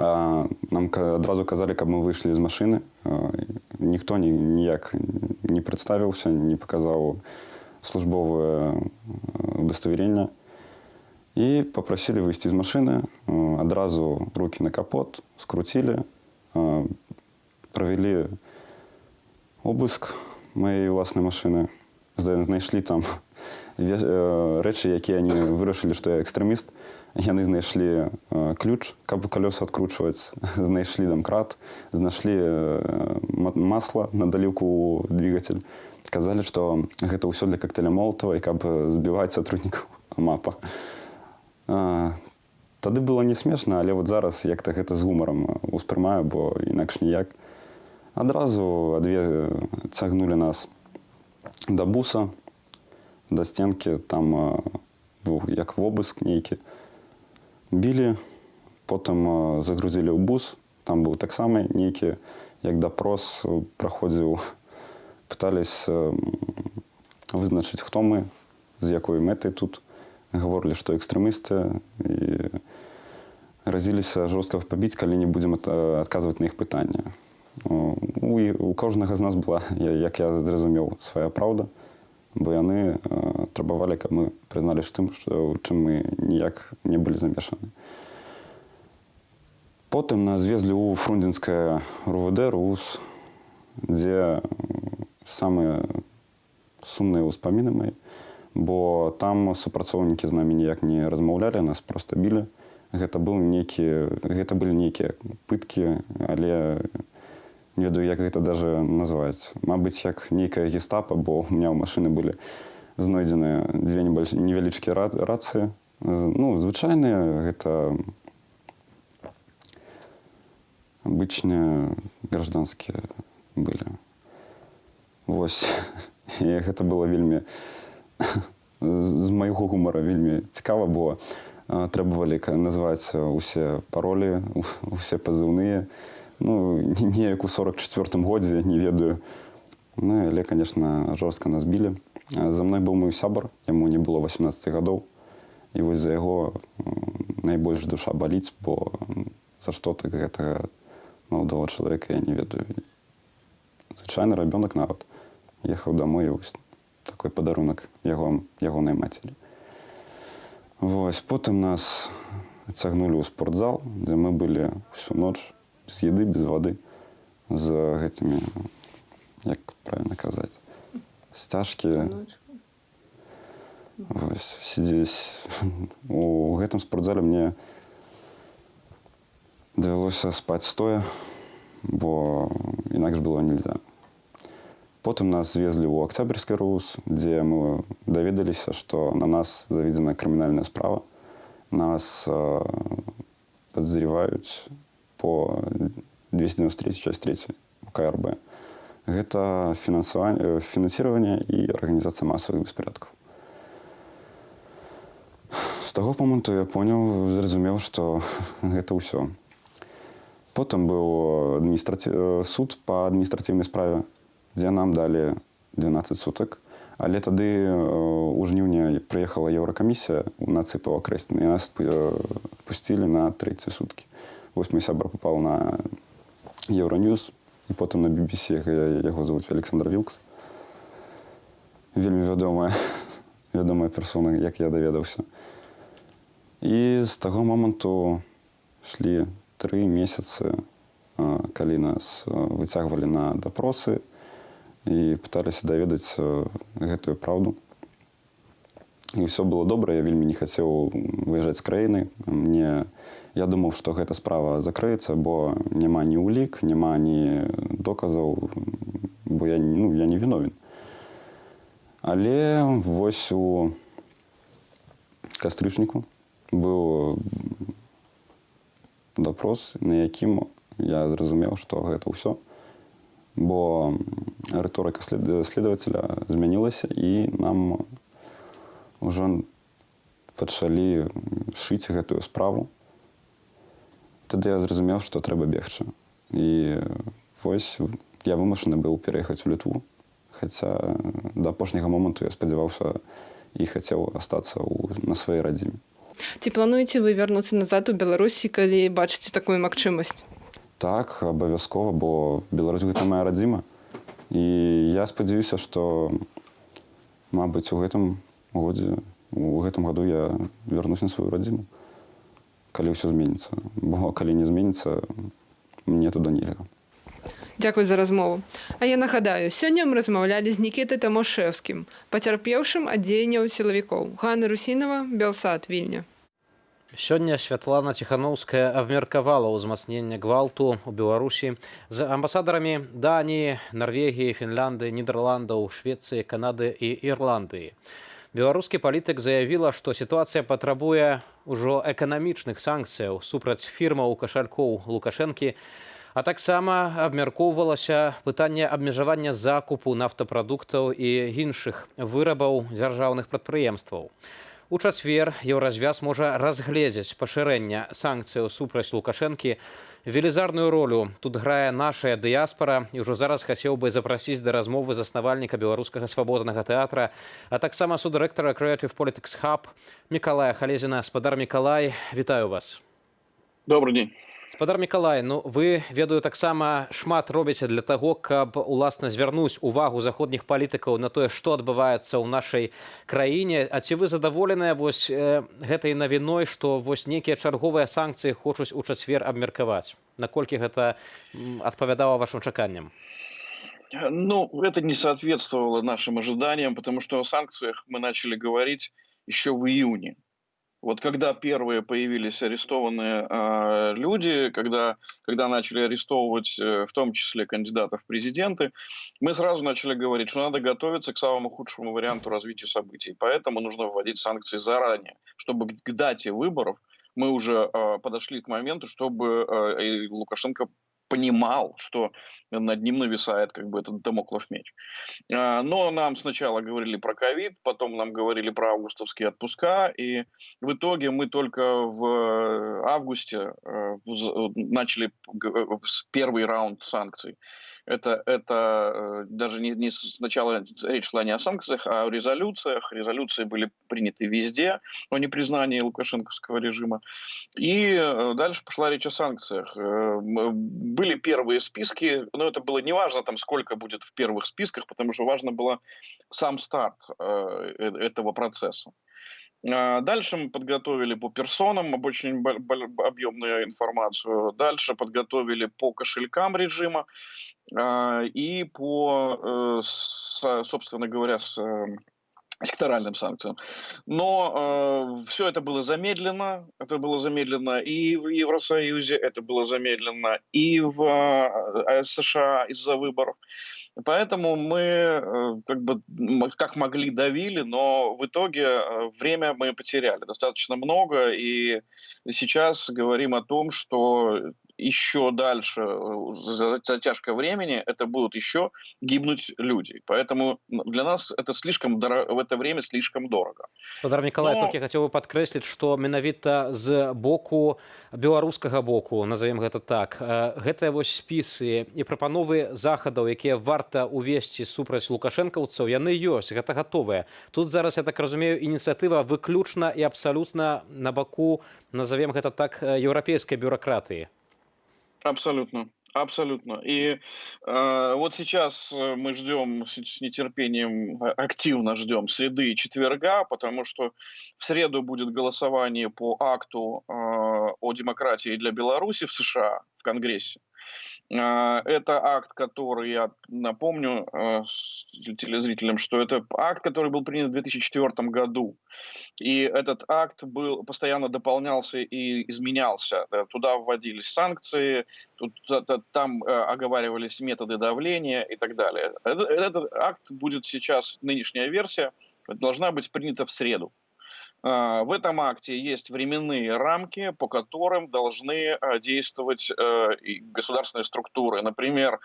нам адразу казалі, каб мы выйшлі з машыны. Ніхто ніяк не прадставіўся, не паказаў службовае удаставеренне. І попросили выйсці з машыны, адразу рукі на капот, скруцілі, правялі обыск маёй уласнай машыны. Знайшлі там рэчы, якія они вырашылі, што я экстрэміст. Яны знайшлі ключ, каб калёсы адкручваць, знайшлі домкрат, знайшлі масла на даліўку ў двигатель. Казалі, што гэта ўсё для коктейля Молотова і каб збіваць сотруднікаў АМАПа. Тады было не смешна, але вот зараз як-то гэта з гумарам успрымаю, бо інакш ніяк. Адразу цягнулі нас да буса, да стенкі, там быў як вобыск нейкі. Білі, потым загрузілі ў бус, там быў таксама нейкі, як допрос праходзіў, пыталіся вызначыць, хто мы, з якой мэтай тут. Говорили, што экстрэмісты, і разіліся жорстка пабіць, калі не будзем адказваць на іх пытанні. У кожнага з нас была, як я зразумеў, свая праўда, бо яны трабавалі, каб мы прызналі тым, што чым мы ніяк не былі замешаны. Потым нас везлі ў Фрунзенскае РУВД, РУС, дзе самыя сумныя ўспаміны мои. Бо там супрацоўнікі з намі ніяк не размаўлялі, нас проста білі. Гэта былі нейкія пыткі, але не ведаю, як гэта даже назваць. Мабыць, як нейкая гестапа, бо у меня ў машыны былі знойдзеныя две невялічкія рацыі. Ну, звычайныя, гэта обычныя гражданскія былі. Вось. І гэта было вельмі з майго гумара вельмі цікава, бо требавалі назваць усе паролі, усе пазыўныя. Ну, неяк у 44-м годзе, не ведаю. Ну, але, конечно, жорстка нас білі. За мной быў мой сябар, яму не было 18 гадоў. І вось за яго найбольш душа баліць, бо за што так гэтага маладога чалавека я не ведаю. Звычайны рабёнак нават ехаў домой, і вось такой падарунак ягонай мацері. Вось, потым нас цягнулі ў спортзал, дзе мы былі всю ноч без еды, без вады, з гэтымі, як правильно казаць, сцяжкі. Вось, сидзець. У гэтым спортзале мне давялося спаць стоя, бо інакш было нельзя. Потым нас звезлі ў Октябрьскі РУС, дзе мы даведаліся, што на нас заведзена крымінальная справа. Нас подозреваюць по 293 часть 3 КРБ. Гэта фінансаванне і арганізацыя масавых беспарадкаў. З таго моманту я зразумеў, што гэта ўсё. Потом был суд по административной справе, где нам дали 12 суток. Але тады у жніўні прыехала Еўракамісія на ЦП Окрэсціна, і нас пусцілі на 3 суткі. Вось мой сябар попал на Евроньюз, і потым на BBC, яго зовут Александр Вілкс. Вельмі вядомая персона, як я даведаўся. І з таго моманту шлі 3 месяцы, калі нас выцягвалі на дапросы, і пыталіся даведаць гэтую праўду. І ўсё было добра, я вельмі не хацеў выязджаць з краіны. Я думаў, што гэта справа закрыецца, бо няма ні ўлік, няма ні доказаў, бо я не віновен. Але вось у кастрычніку быў допрос, на якім я зразумеў, што гэта ўсё. Бо рыторыка следователя змянілася, і нам ўжо пачалі шыць гэтую справу. Тады я зразумеў, што трэба бегчы. І вось я вымушаны быў пераехаць у Літву, хаця да апошняга моманту я спадзяваўся і хацеў астацца на сваёй радзіме. Ці плануеце вы вярнуцца назад у Беларусі, калі бачыце такую магчымасць? Так, абавязкова, бо Беларусь гэта моя радзіма. І я спадзяюся, што, мабыць, у гэтым году я вярнусь на сваю радзіму, калі ўсё зменіцца. Бо калі не зменіцца, мне туды нельга. Дзякуй за размову. А я нагадаю, сёння мы размаўлялі з Нікітай Тамашэўскім, пацярпеўшым ад дзеянняў сілавікоў. Ганна Русінова, Белсат, Вільня. Сёння Святлана Ціханаўская абмеркавала ўзмацненне гвалту ў Беларусі з амбасадарамі Даніі, Нарвегіі, Фінляндыі, Нідерландаў, Швецыі, Канады і Ірландыі. Беларускі палітык заявіла, што сітуацыя патрабуе ўжо эканамічных санкцыяў супраць фірмаў кашалькоў Лукашэнкі, а таксама абмяркоўвалася пытанне абмежавання закупу нафтапрадуктаў і іншых вырабаў дзяржаўных прадпрыемстваў. У чацвер Еўразвяз можа разгледзець пашырэнне санкцыяў супраць Лукашэнкі. Велізарную ролю тут грае нашая дыяспара, і ўжо зараз хацеў бы запрасіць да размовы заснавальніка беларускага свабоднага тэатра, а таксама суддырэктара Creative Politics Hub Мікалая Халезіна. Спадар Мікалай, вітаю вас. Добрый день. Спадар Мікалай, вы, ведаю, таксама шмат робіце для таго, каб уласна звярнуць увагу заходніх палітыкаў на тое, што адбываецца ў нашай краіне. А ці вы задаволеныя вось гэтай навіной, што вось нейкія чарговыя санкцыі хочуць у чацвер абмеркаваць? Наколькі гэта адпавядала вашим чаканням? Это не соответствовало нашим ожиданиям, потому что о санкциях мы начали говорить еще в июне. Вот когда первые появились арестованные люди, когда начали арестовывать в том числе кандидатов в президенты, мы сразу начали говорить, что надо готовиться к самому худшему варианту развития событий. Поэтому нужно вводить санкции заранее, чтобы к дате выборов мы уже подошли к моменту, чтобы Лукашенко понимал, что над ним нависает этот дамоклов меч. Но нам сначала говорили про ковид, потом нам говорили про августовские отпуска, и в итоге мы только в августе начали первый раунд санкций. Это даже не сначала речь шла не о санкциях, а о резолюциях. Резолюции были приняты везде о непризнании лукашенковского режима. И дальше пошла речь о санкциях. Были первые списки, но это было не важно, сколько будет в первых списках, потому что важно было сам старт этого процесса. Дальше мы подготовили по персонам очень объемную информацию. Дальше подготовили по кошелькам режима и по, собственно говоря, секторальным санкциям. Но все это было замедлено. Это было замедлено и в Евросоюзе, это было замедлено и в США из-за выборов. Поэтому мы как могли давили, но в итоге время мы потеряли достаточно много. И сейчас говорим о том, что еще дальше затяжка времени, это будут еще гибнуть люди. Поэтому для нас это в это время слишком дорого. Спадар Миколай, Но- толькі хацеў бы падкрэсліць, што менавіта з боку беларускага боку, назовем гэта так, гэтыя вось спісы і прапановы захадаў, якія варта увесці супраць лукашэнкаўцаў, яны ёсць, гэта гатовыя. Тут зараз, я так разумею, ініцыятыва выключна і абсалютна на баку, назовем гэта так, еўрапейскай бюракратыі. Абсолютно. Абсолютно. И вот сейчас мы ждем с нетерпением, активно ждем среды и четверга, потому что в среду будет голосование по акту о демократии для Беларуси в США, в Конгрессе. Это акт, который, я напомню телезрителям, что это акт, который был принят в 2004 году. И этот акт постоянно дополнялся и изменялся. Туда вводились санкции, там оговаривались методы давления и так далее. Этот акт будет сейчас, нынешняя версия, должна быть принята в среду. В этом акте есть временные рамки, по которым должны действовать государственные структуры. Например,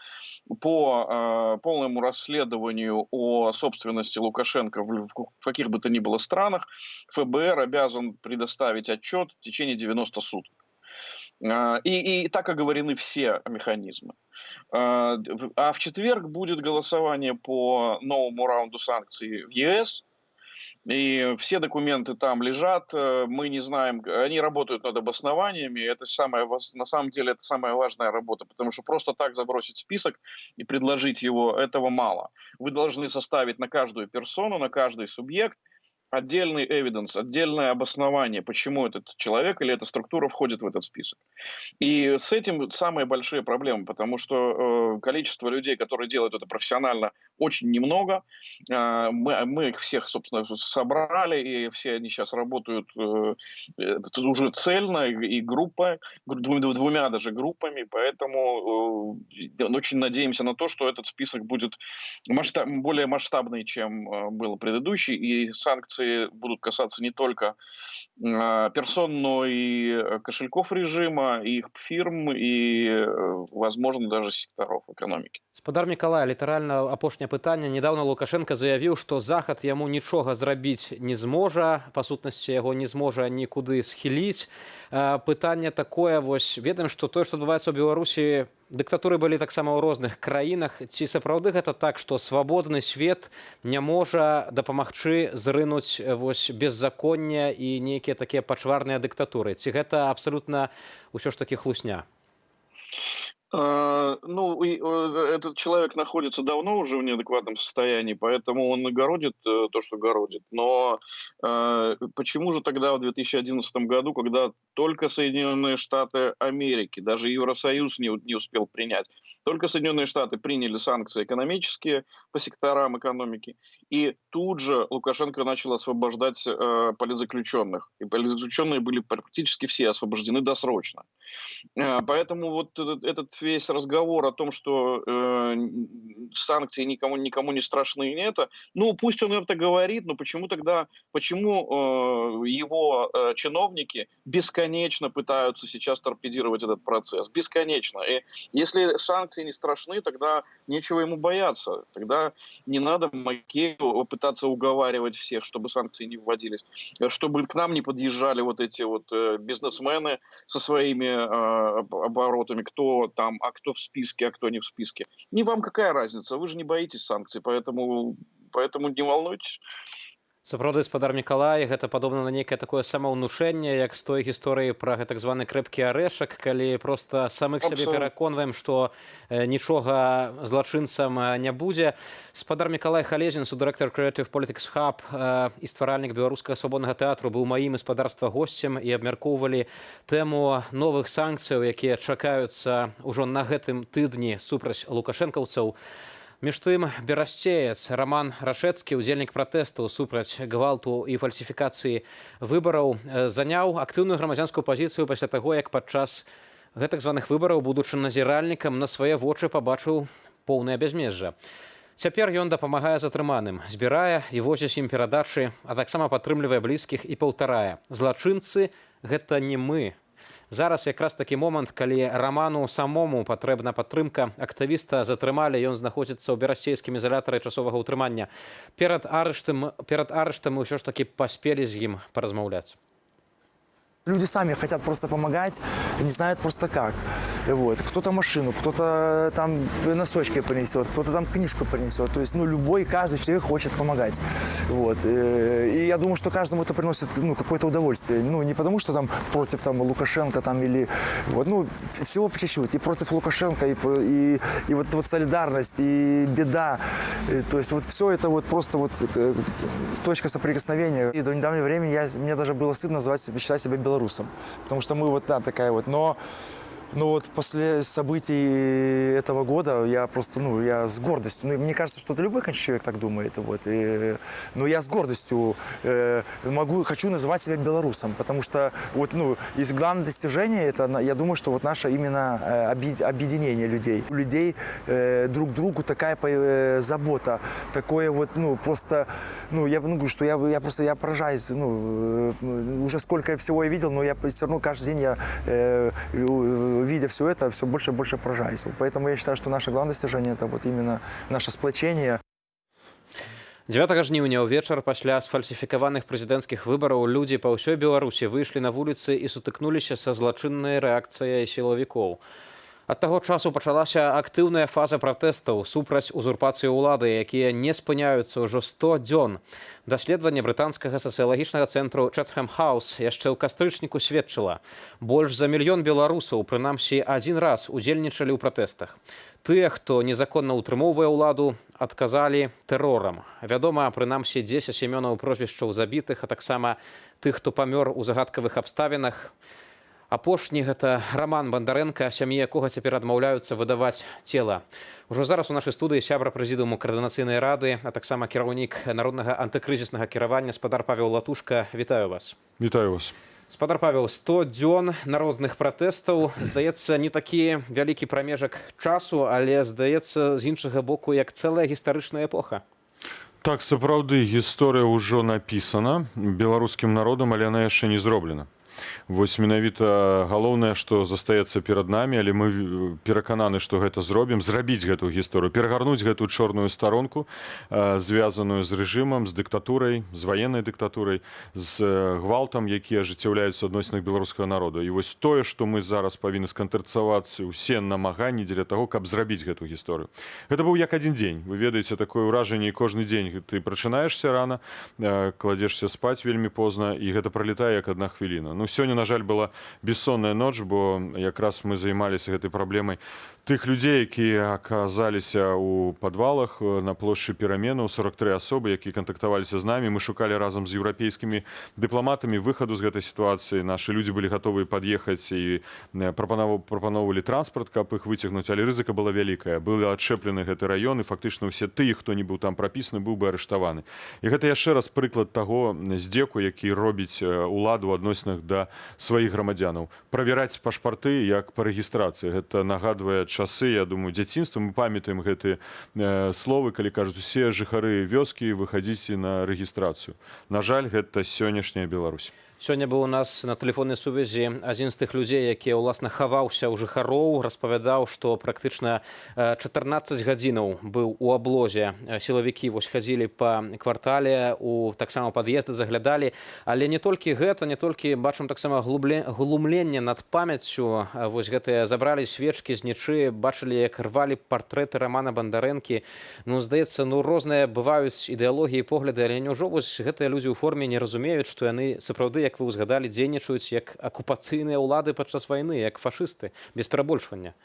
по полному расследованию о собственности Лукашенко в каких бы то ни было странах ФБР обязан предоставить отчет в течение 90 суток. И так оговорены все механизмы. А в четверг будет голосование по новому раунду санкций в ЕС. И все документы там лежат, мы не знаем, они работают над обоснованиями, на самом деле это самая важная работа, потому что просто так забросить список и предложить его, этого мало. Вы должны составить на каждую персону, на каждый субъект отдельный эвиденс, отдельное обоснование, почему этот человек или эта структура входит в этот список. И с этим самые большие проблемы, потому что количество людей, которые делают это профессионально, очень немного. Мы их всех, собственно, собрали, и все они сейчас работают уже цельно, и группа, двумя даже группами, поэтому очень надеемся на то, что этот список будет более масштабный, чем был предыдущий, и санкции будут касаться не только персон, но и кошельков режима, и их фирм, и, возможно, даже секторов экономики. Спадар Мікалай, літаральна апошняе пытанне. Недавно Лукашенко заявіў, што Захад яму нічога зрабіць не зможа, па сутнасці яго не зможа нікуды схіліць. Пытанне такое, вось, ведаем, што тое, што адбываецца ў Беларусі, дыктатуры былі таксама ў розных краінах. Ці сапраўды гэта так, што свабодны свет не можа дапамагчы зрынуць вось беззаконня і нейкія такія пачварныя дыктатуры? Ці гэта абсалютна ўсё ж такі хлусня? Этот человек находится давно уже в неадекватном состоянии, поэтому он и городит то, что городит. Но почему же тогда в 2011 году, когда только Соединенные Штаты Америки, даже Евросоюз не успел принять, только Соединенные Штаты приняли санкции экономические по секторам экономики, и тут же Лукашенко начал освобождать политзаключенных. И политзаключенные были практически все освобождены досрочно. Поэтому вот этот весь разговор о том, что санкции никому не страшны, нет, пусть он это говорит, но почему его чиновники бесконечно пытаются сейчас торпедировать этот процесс? Бесконечно. И если санкции не страшны, тогда нечего ему бояться. Тогда не надо Макееву пытаться уговаривать всех, чтобы санкции не вводились, чтобы к нам не подъезжали вот эти вот бизнесмены со своими оборотами, кто там, а кто в списке, а кто не в списке. Не вам какая разница, вы же не боитесь санкций, поэтому не волнуйтесь. Сапраўды, спадар Мікалай, гэта падобна на нейкае такое самаўнушэнне, як з той гісторыі пра так званы крэпкі арэшак, калі проста самых сябе пераконваем, што нічога злачынцам не будзе. Спадар Мікалай Халезін, судырэктар Creative Politics Hub і стваральнік беларускага свабоднага тэатру, быў маім гаспадарства госцем і абмяркоўвалі тэму новых санкцыяў, якія чакаюцца ўжо на гэтым тыдні супраць лукашэнкаўцаў. Між тым, берасцеец Роман Рашэцкі, удзельнік пратэсту супраць гвалту і фальсіфікацыі выбараў, заняў актыўную грамадзянскую пазіцыю пасля таго, як падчас гэтак званых выбараў, будучы назіральнікам, на свае вочы пабачыў поўнае бязмежжа. Цяпер ён дапамагае затрыманым, збірае і возіць ім перадачы, а таксама падтрымлівае блізкіх і паўтарае. Злачынцы – гэта не мы. Зараз якраз такі момант, калі Раману самому патрэбна падтрымка. Актывіста затрымалі, ён знаходзіцца ў берасцейскім ізалятары часовага ўтрымання. Перад арыштам мы ўсё ж такі паспелі з ім паразмаўляць. Люди сами хотят просто помогать, не знают просто как. Вот. Кто-то машину, кто-то там носочки принесет, кто-то там книжку принесет. То есть, любой, каждый человек хочет помогать. Вот. И я думаю, что каждому это приносит, какое-то удовольствие. Не потому, что там против Лукашенко там или... Вот, всего по чуть-чуть. И против Лукашенко, и вот солидарность, и беда. То есть, вот все это вот просто вот точка соприкосновения. И до недавнего времени мне даже было стыдно считать себя белорусом. Потому что мы такая вот, но вот после событий этого года я просто, я с гордостью, мне кажется, что любой человек так думает, вот, но я с гордостью хочу называть себя белорусом, потому что вот, из главных достижений, это, я думаю, что вот наше именно объединение людей. У людей друг другу такая забота, такое вот, просто, я говорю, что я поражаюсь, уже сколько всего я видел, но я все равно каждый день видя все это, все больше и больше поражаюсь. Поэтому я считаю, что наше главное достижение – это вот именно наше сплочение. 9 жніўня ўвечар пасля сфальсіфікаваных прэзідэнцкіх выбараў людзі па ўсёй Беларусі выйшлі на вуліцы і сутыкнуліся са злачыннай рэакцыяй сілавікоў. Ад таго часу пачалася актыўная фаза пратэстаў супраць узурпацыі ўлады, якія не спыняюцца ўжо 100 дзён. Даследаванне брытанскага сацыялагічнага цэнтру Chatham House яшчэ ў кастрычніку сведчыла. Больш за мільён беларусаў, прынамсі, адзін раз удзельнічалі ў пратэстах. Тыя, хто незаконна ўтрымоўвае ўладу, адказалі тэрорам. Вядома, прынамсі, 10 імёнаў прозвішчаў забітых, а таксама тых, хто памёр у загадкавых абставінах. Апошні гэта Раман Бандарэнка, сям'і якога цяпер адмаўляюцца выдаваць цела. Ужо зараз у нашай студыі сябра прэзідыуму Каардынацыйнай рады, а таксама кіраўнік народнага антыкрызіснага кіравання спадар Павел Латушка. Вітаю вас. Вітаю вас. Спадар Павел, 100 дзён народных пратэстаў, здаецца, не такі вялікі прамежак часу, але, здаецца, з іншага боку, як цэлая гістарычная эпоха. Так, сапраўды, гісторыя ўжо напісана беларускім народам, але яна яшчэ не зроблена. Вось менавіта галоўнае, што застаецца перад намі, але мы перакананы, што гэта зробім, зрабіць гэтую гісторыю, перагарнуць гэтую чорную старонку, звязаную з рэжымам, з дыктатурай, з ваеннай дыктатурай, з гвалтам, які ажыццяўляюцца ў адносінах беларускага народа. І вось тое, што мы зараз павінны сканцэнтравацца ўсе намаганні дзеля таго, каб зрабіць гэтую гісторыю. Гэта быў як адзін дзень. Вы ведаеце, такое ўражанне, і кожны дзень ты прачынаешся рана, кладзешся спаць вельмі позна, і гэта пралетае як адна хвіліна. Сёння, на жаль, была бессонная ноч, бо якраз мы займаліся гэтай праблемай тых людзей, якія аказаліся ў падвалах на плошчы Пераменаў, 43 асобы, якія кантактаваліся з намі. Мы шукалі разам з еўрапейскімі дыпламатамі выхаду з гэтай сітуацыі. Нашы людзі былі гатовы пад'ехаць і прапаноўвалі транспарт, каб іх выцягнуць, але рызыка была вялікая. Былі адчэплены гэты раён, і фактычна ўсе тыя, хто не быў там прапісаны, быў бы арыштаваны. І гэта яшчэ раз прыклад таго здзеку, які робіць уладу ў адносінах да сваіх грамадзянаў. Правяраць пашпарты як па рэгістрацыі. Гэта нагадвае часы, я думаю, дзяцінства. Мы памятаем гэтыя словы, калі кажуць усе жыхары вёскі, выхадзіце на рэгістрацыю. На жаль, гэта сённяшняя Беларусь. Сёння быў у нас на тэлефоннай сувязі адзін з тых людзей, які ўласна хаваўся ў жыхароў, распавядаў, што практычна 14 гадзінаў быў у аблозе. Сілавікі вось хадзілі па квартале, таксама пад'езды заглядалі. Але не толькі гэта, не толькі бачым таксама глумленне над памяццю. Вось гэтыя забралі свечкі з нічы, бачылі, як рвалі партрэты Рамана Бандарэнкі. Здаецца, розныя бываюць ідэалогіі і погляды, але няўжо вось гэтыя людзі ў форме не разумеюць, што яны сапраўды, як вы ўзгадалі, дзейнічаюць як акупацыйныя ўлады падчас вайны, як фашысты, без перабольшвання.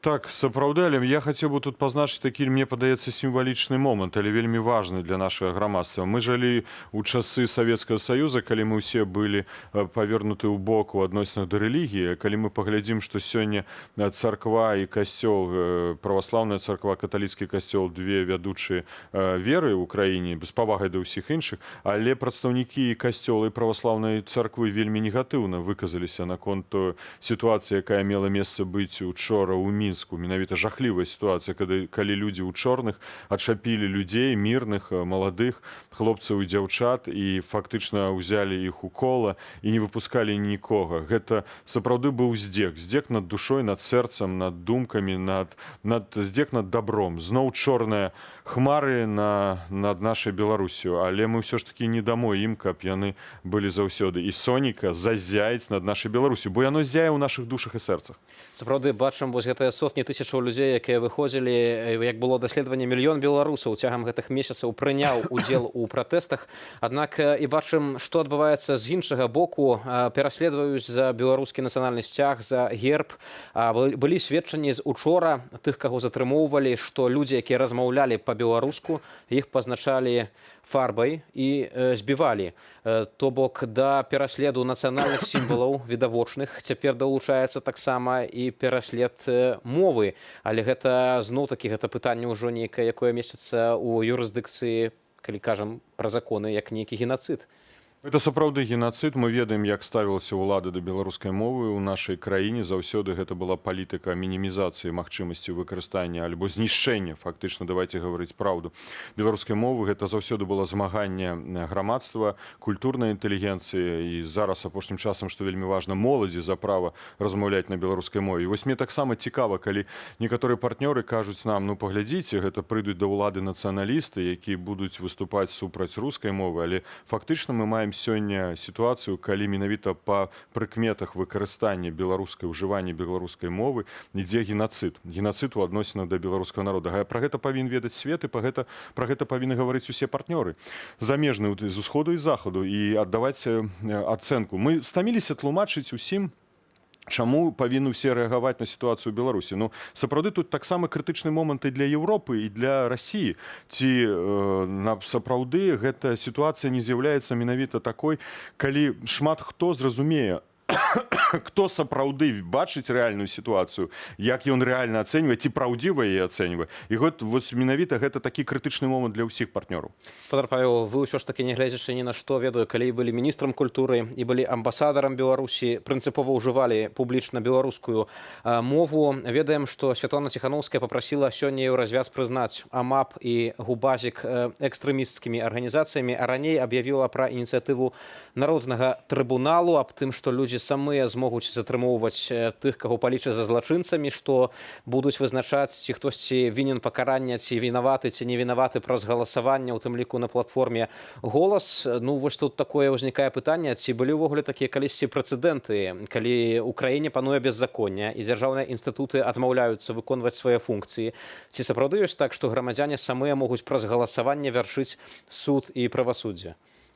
Так, сапраўды, але я хацеў бы тут пазначыць такі, мне падаецца, сімвалічны момант, але вельмі важны для нашага грамадства. Мы жылі ў часы Савецкага Саюза, калі мы ўсе былі павернуты ў бок у адносінах да рэлігіі, калі мы паглядзім, што сёння царква і касцёл, праваслаўная царква, каталіцкі касцёл, две вядучыя веры ў краіне, без павагай да ўсіх іншых, але прадстаўнікі касцёла і праваслаўнай праваслаўнай царквы вельмі негатыўна выказаліся наконт той сітуацыі, якая мела месца быць учора ў Мінску. Менавіта жахлівая сітуацыя, калі людзі ў чорных адчапілі людзей, мірных, маладых, хлопцаў і дзяўчат, і фактычна ўзялі іх у кола і не выпускалі нікога. Гэта сапраўды быў здзек. Здзек над душой, над сэрцам, над думкамі, здзек над добром. Зноў чорныя хмары над нашай Беларусю, але мы ўсё ж такі не дамо ім, каб яны былі заўсёды. І сонейка зазяць над нашай Беларусю, бо яно зяе ў нашых душах і сэрцах. Сапраўды бачым вось гэтыя сотні тысячаў людзей, якія выходзілі, як было даследаванне, мільён беларусаў цягам гэтых месяцаў прыняў удзел у пратэстах. Аднак і бачым, што адбываецца з іншага боку, пераследуюць за беларускі нацыянальны сцяг, за герб. Былі сведчанні з учора тых, каго затрымоўвалі, што людзі, якія размаўлялі па-беларуску, іх пазначалі фарбай і збівалі. То бок да пераследу нацыянальных сімвалаў відавочных цяпер далучаецца таксама і пераслед мовы. Але гэта зноў-такі гэта пытанне ўжо нейкае, якое месяца ў юрысдыкцыі, калі кажам пра законы, як нейкі геноцид. Это сапраўды геноцид. Мы ведаем, як ставілася ўлада да беларускай мовы ў нашай краіне. Заўсёды гэта была палітыка мінімізацыі магчымасці выкарыстання альбо знішчэння, фактычна, давайте гаварыць праўду, беларускай мовы. Гэта заўсёды было змаганне грамадства, культурнай інтэлігенцыі. І зараз апошнім часам, што вельмі важна, моладзі за права размаўляць на беларускай мове. І вось мне таксама цікава, калі некаторыя партнёры кажуць нам, ну паглядзіце, гэта прыйдуць да ўлады нацыяналісты, якія будуць выступаць супраць рускай мовы, але фактычна мы маем сёння сітуацыю, калі менавіта па прыкметах выкарыстання беларускай, ўжывання беларускай мовы ідзе геноцид. Геноцид у адносінах да беларускага народа. Пра гэта павінен ведаць свет, і пра гэта павінны гаварыць усе партнёры замежныя з усходу і захаду і аддаваць ацэнку. Мы стаміліся тлумачыць усім, чаму павінны ўсе рэагаваць на сітуацыю ў Беларусі. Ну, сапраўды тут таксама крытычны момант і для Еўропы, і для Расіі. Ці сапраўды гэта сітуацыя не з'яўляецца менавіта такой, калі шмат хто зразумее, хто сапраўды бачыць рэальную сітуацыю, як ён рэальна ацэньвае, ці праўдзіва яе ацэньвае. І вось менавіта гэта такі крытычны момант для ўсіх партнёраў. Спадар Павел, вы ўсё ж такі, не глядзячы ні на што, ведаю, калі былі міністрам культуры і былі амбасадарам Беларусі, прынцыпова ўжывалі публічна беларускую мову. Ведаем, што Святлана Ціхановская папрасіла сёння ў развяз прызнаць АМАП і Губазік экстрэмісцкімі арганізацыямі, а раней аб'явіла пра ініцыятыву Народнага трыбуналу аб тым, што людзі самыя змогуць затрымоўваць тых, каго палічаць за злачынцамі, што будуць вызначаць, ці хтосьці вінен пакарання, ці вінаваты, ці не вінаваты праз галасаванне, у тым ліку на платформе «Голас». Ну, вось тут такое ўзнікае пытанне, ці былі ўвогуле такія калісьці прэцэдэнты, калі ў краіне пануе беззаконне і дзяржаўныя інстытуты адмаўляюцца выконваць свае функцыі. Ці сапраўды ёсць так, што грамадзяне самыя могуць праз галасаванне вяршыць суд і правасуддзе?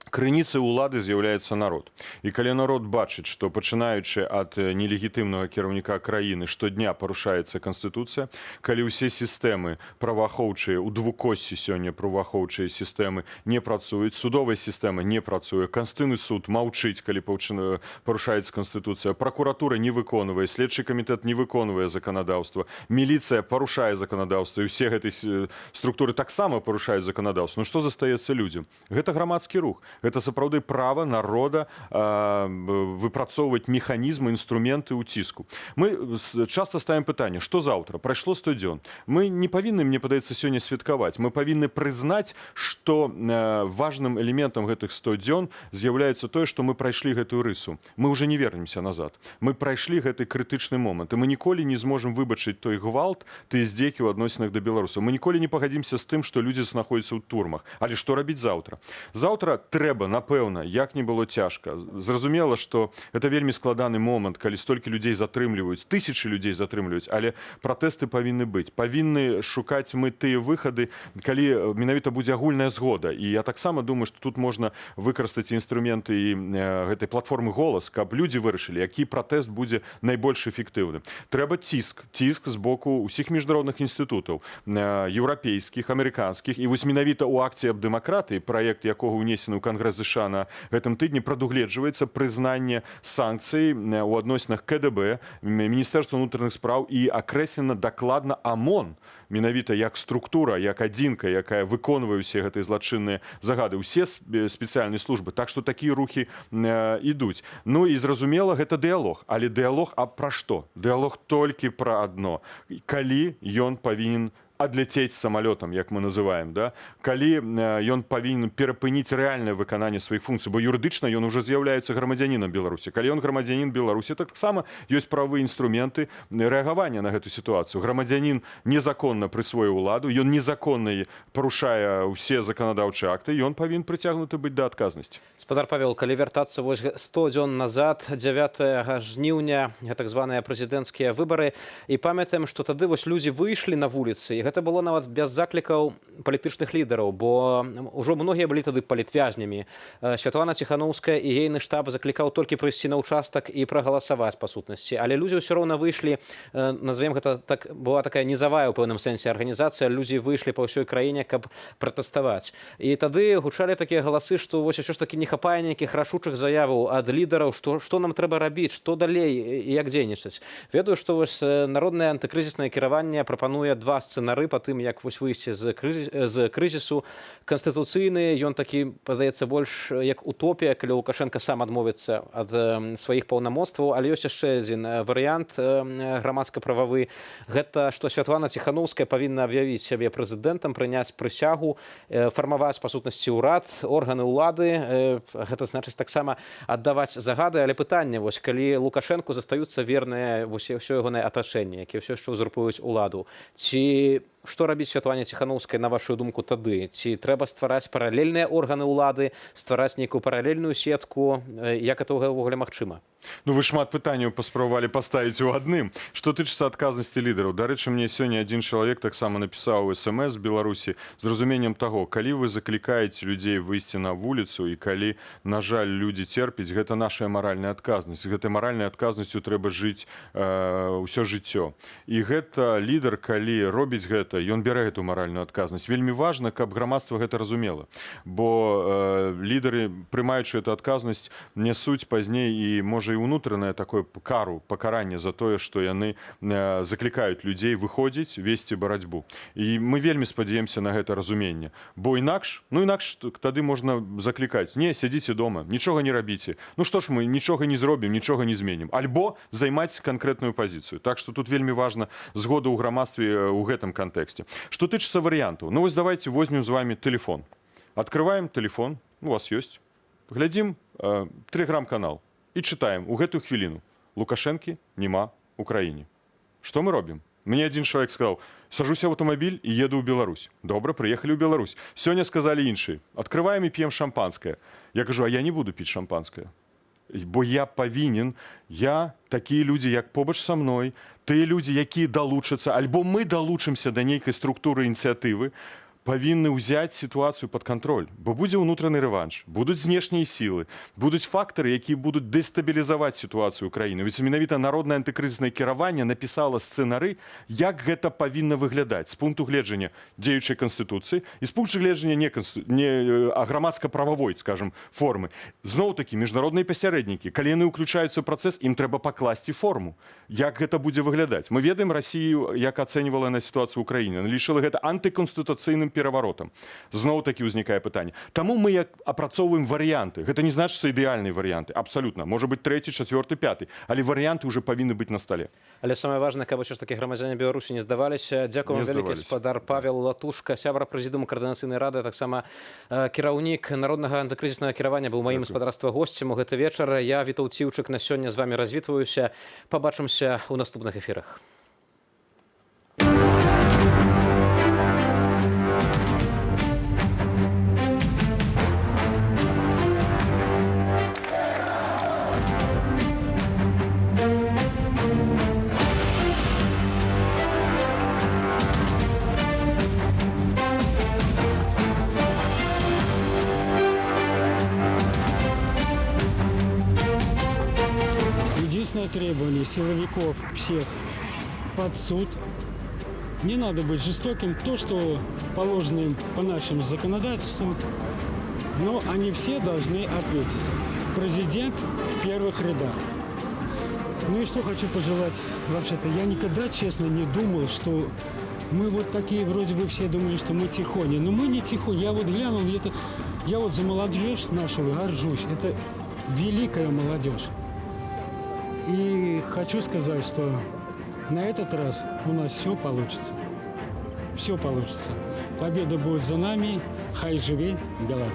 Крыніцай улады з'яўляецца народ. І калі народ бачыць, што пачынаючы ад нелегітымнага кіраўніка краіны штодня парушаецца Канстытуцыя, калі ўсе сістэмы праваахоўчыя, у двукоссі сёння праваахоўчыя сістэмы не працуюць, судовая сістэма не працуе, Канстытуцыйны суд маўчыць, калі парушаецца Канстытуцыя, пракуратура не выконвае, следчы камітэт не выконвае заканадаўства, міліцыя парушае заканадаўства, і ўсе гэтыя структуры таксама парушаюць заканадаўства. Ну што застаецца людзям? Гэта грамадскі рух. Гэта сапраўды права народа выпрацоўваць механізмы, інструменты ўціску. Мы часта ставім пытанне, што заўтра? Прайшло 100 дзён. Мы не павінны, мне падаецца, сёння святкаваць. Мы павінны прызнаць, што важным элементам гэтых 100 дзён з'яўляецца тое, што мы прайшлі гэтую рысу. Мы ўжо не вернемся назад. Мы прайшлі гэты крытычны момант. І мы ніколі не зможам выбачыць той гвалт, тыя здзекі ў адносінах да беларусаў. Мы ніколі не пагадзімся з тым, што людзі знаходзяцца ў турмах. Але што рабіць заўтра? Заўтра трэба, напэўна, як не было цяжка. Зразумела, што гэта вельмі складаны момант, калі столькі людзей затрымліваюць, тысячы людзей затрымліваюць, але пратэсты павінны быць. Павінны шукаць мы тыя выхады, калі менавіта будзе агульная згода. І я таксама думаю, што тут можна выкарыстаць інструменты і гэтай платформы «Голас», каб людзі вырашылі, які пратэст будзе найбольш эфектыўны. Трэба ціск з боку ўсіх міжнародных інстытутаў, еўрапейскіх, амерыканскіх, і вось менавіта ў акце аб дэмакратыі, праект якога ўнесены ў Кангрэс ЗША на гэтым тыдні прадугледжваецца прызнанне санкцый у адносінах КДБ, Міністэрства ўнутраных спраў і акрэслена дакладна ОМОН, менавіта як структура, як адзінка, якая выконвае ўсе гэтыя злачынныя загады, усе спецыяльныя службы. Так што такія рухі ідуць. Ну і зразумела, гэта дыялог. Але дыялог пра што? Дыялог толькі пра адно. Калі ён павінен адляцець самалётам, як мы называем, да? Калі ён павінен перапыніць рэальнае выкананне сваіх функцый, бо юрыдычна ён уже з'яўляецца грамадзянінам Беларусі. Калі ён грамадзянін Беларусі, таксама ёсць правы інструменты рэагавання на гэту сітуацыю. Грамадзянін незаконна прысвоіў уладу, ён незаконна парушае ўсе заканадаўчыя акты, ён павінен прыцягнуты быць да адказнасці. Спадар Павел, калі вяртацца 100 дзён назад, 9 жніўня, так званыя прэзідэнцкія выбары, і памятаем, што тады людзі выйшлі на вуліцы, і гэта было нават без заклікаў палітычных лідараў, бо ўжо многія былі тады палітвязнямі. Святлана Ціханаўская і ейны штаб заклікаў толькі прыйсці на ўчастак і прагаласаваць па сутнасці. Але людзі ўсё роўна выйшлі, назовем гэта так, была такая нізавая ў пэўным сэнсе арганізацыя, людзі выйшлі па ўсёй краіне, каб пратэставаць. І тады гучалі такія галасы, што вось усё ж такі не хапае нейкіх рашучых заяваў ад лідараў, што нам трэба рабіць, што далей і як дзейнічаць. Ведаю, што вось народнае антыкрызіснае кіраванне прапануе два сцэнары па тым, як вось выйсці з крызісу. Канстытуцыйны, ён такі, падаецца, больш як утопія, калі Лукашенко сам адмовіцца ад сваіх паўнамоцтваў, але ёсць яшчэ адзін варыянт грамадска-прававы. Гэта, што Святлана Ціханаўская павінна аб'явіць сябе прэзідэнтам, прыняць прысягу, фармаваць, па сутнасці, ўрад, органы ўлады. Гэта значыць таксама аддаваць загады, але пытанне, вось, калі Лукашенку застаюцца верныя ўсё ягонае атачэнне, якія ўсё яшчэ ўзурпуюць уладу. Ці што рабіць Святлане Ціханаўскай, на вашу думку, тады? Ці трэба ствараць паралельныя органы ўлады, ствараць нейкую паралельную сетку? Як это ўвогуле магчыма? Ну, вы шмат пытанняў паспрабавалі паставіць у адным. Што тычыцца адказнасці лідараў. Дарэчы, мне сёння адзін чалавек таксама напісаў смс з Беларусі з разуменнем таго, калі вы заклікаеце людзей выйсці на вуліцу і калі, на жаль, людзі церпяць, гэта наша маральная адказнасць. Гэтай маральнай адказнасцю трэба жыць ўсё жыццё. І гэта лідар, калі робіць гэта, ён бярэ гэту маральную адказнасць. Вельмі важна, каб грамадства гэта разумела. Бо лідары, прымаючы эту адказнасць, нясуць пазней і, можа, і ўнутранае такое кару, пакаранне за тое, што яны заклікаюць людзей выходзіць, весці барацьбу. І мы вельмі спадзяемся на гэта разуменне. Бо інакш тады можна заклікаць: не, сядзіце дома, нічога не рабіце. Ну што ж, мы нічога не зробім, нічога не зменім. Альбо займаць канкрэтную пазіцыю. Так што тут вельмі важна згода ў грамадстве ў гэтым кантэксце. Што тычыцца варыянтаў. Ну вось давайте возьмем з вами телефон. Открываем телефон, у вас ёсць. Глядзім Телеграм-канал. І чытаем у гэтую хвіліну: Лукашэнкі няма ў краіне. Што мы робім? Мне адзін чалавек сказаў: сажуся ў аўтамабіль і еду ў Беларусь. Добра, прыехалі ў Беларусь. Сёння сказалі іншыя: открываем і п'ем шампанское. Я кажу: а я не буду піць шампанское. Бо я павінен, такія людзі, як побач са мной, тыя людзі, якія далучацца, альбо мы далучымся да нейкай структуры ініцыятывы, павінны ўзяць сітуацыю пад кантроль, бо будзе ўнутраны рэванш, будуць знешнія сілы, будуць фактары, якія будуць дэстабілізаваць сітуацыю ў краіны. Ведь менавіта народнае антыкрызіснае кіраванне напісала сцэнары, як гэта павінна выглядаць з пункту гледжання дзеючай канстытуцыі і з пункту гледжання грамадска-прававой, скажем, формы. Зноў-такі, міжнародныя пасярэднікі, калі яны ўключаюцца ў працэс, ім трэба пакласці форму. Як гэта будзе выглядаць? Мы ведаем Расію, як ацэньвала на сітуацыю ў краіне. Яна лічыла гэта антыканстытуцыйным пераваротам. Зноў-такі ўзнікае пытанне. Таму мы апрацоўваем варыянты. Гэта не значыцца ідэальныя варыянты. Абсалютна. Можа быць 3, 4, 5. Але варыянты ўжо павінны быць на стале. Але самае важнае, каб ўсё ж такі грамадзяне Беларусі не здаваліся. Дзякуй вам вялікі, спадар Павел Латушка, сябра прэзідыуму Каардынацыйнай рады, таксама кіраўнік народнага антыкрызіснага кіравання, быў маім спадарства госцем у гэты вечар. Я, Вітаўт Ціўчык, на сёння з вами развітваюся. Пабачымся ў наступных эфірах. Требовали силовиков всех под суд. Не надо быть жестоким. То, что положено им по нашим законодательствам, но они все должны ответить. Президент в первых рядах. Ну и что хочу пожелать. Вообще-то я никогда, честно, не думал, что мы вот такие, вроде бы все думали, что мы тихоня. Но мы не тихоня. Я вот глянул, я вот за молодежь нашу горжусь. Это великая молодежь. И хочу сказать, что на этот раз у нас все получится. Все получится. Победа будет за нами. Хай живи Беларусь.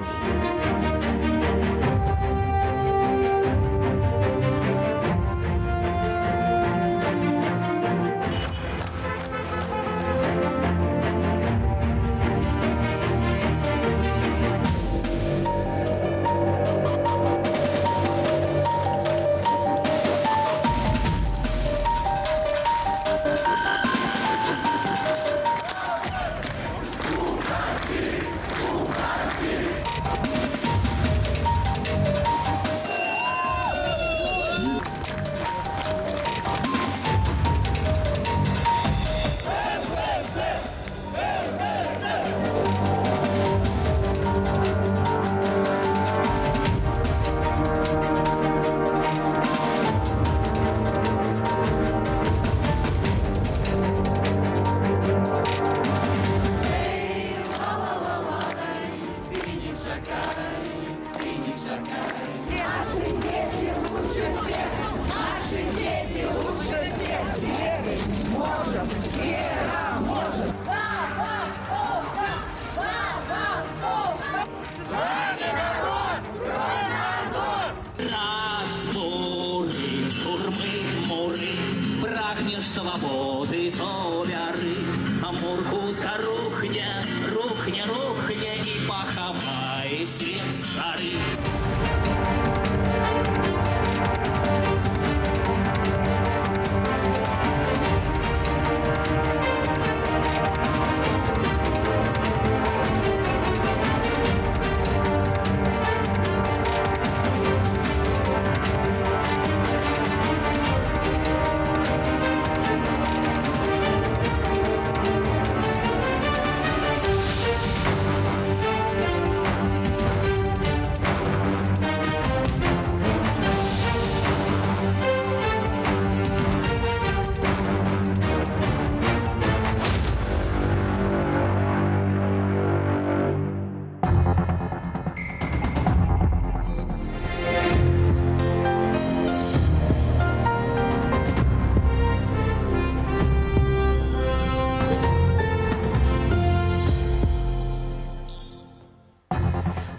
Свободи, то вяри, а муркутка рухня, рухня, рухня і поховає світ старий.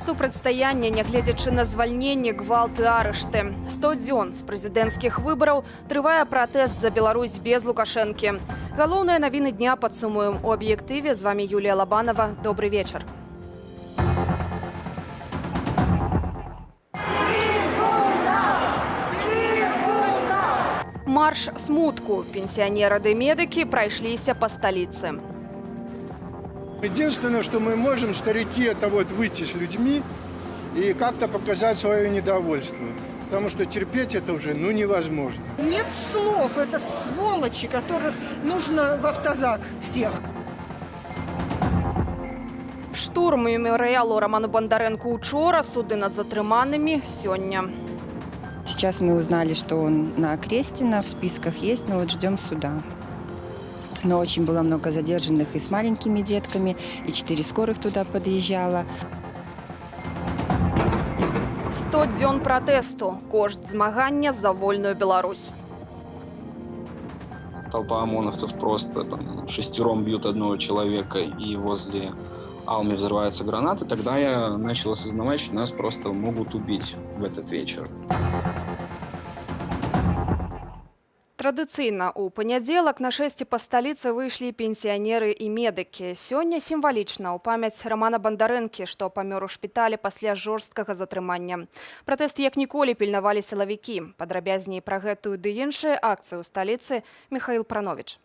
Супрацьстаянне, нягледзячы на звальненне, гвалт і арышты. 100 дзён з прэзідэнцкіх выбараў трывае пратэст за Беларусь без Лукашэнкі. Галоўныя навіны дня падсумуем у аб'ектыве. З вами Юлія Лабанова. Добрый вечар. Марш смутку. Пенсионеры ды медыкі прайшліся па сталіцы. Единственное, что мы можем, старики, это вот выйти с людьми и как-то показать свое недовольство. Потому что терпеть это уже невозможно. Нет слов, это сволочи, которых нужно в автозак всех. Штурм меморыялу Роману Бондаренку учора, суды над затрыманымі сёння. Сейчас мы узнали, что он на Крестина, в списках есть, но вот ждем суда. Но очень было много задержанных и с маленькими детками, и 4 скорых туда подъезжало. 100 дзён пратэсту. Кошт змагання за вольную Беларусь. Толпа ОМОНовцев просто там шестером бьют одного человека, и возле Алми взрываются гранаты. Тогда я начал осознавать, что нас просто могут убить в этот вечер. Традыцыйна у панядзелак на шэсце па сталіцы выйшлі пенсіянеры і медыкі. Сёння сімвалічна ў памяць Романа Бондарэнкі, што памёр у шпіталі пасля жорсткага затрымання. Пратэст як ніколі пільнавалі сілавікі. Падрабязней пра гэтую ды іншыя акцыі ў сталіцы Михаил Пранович.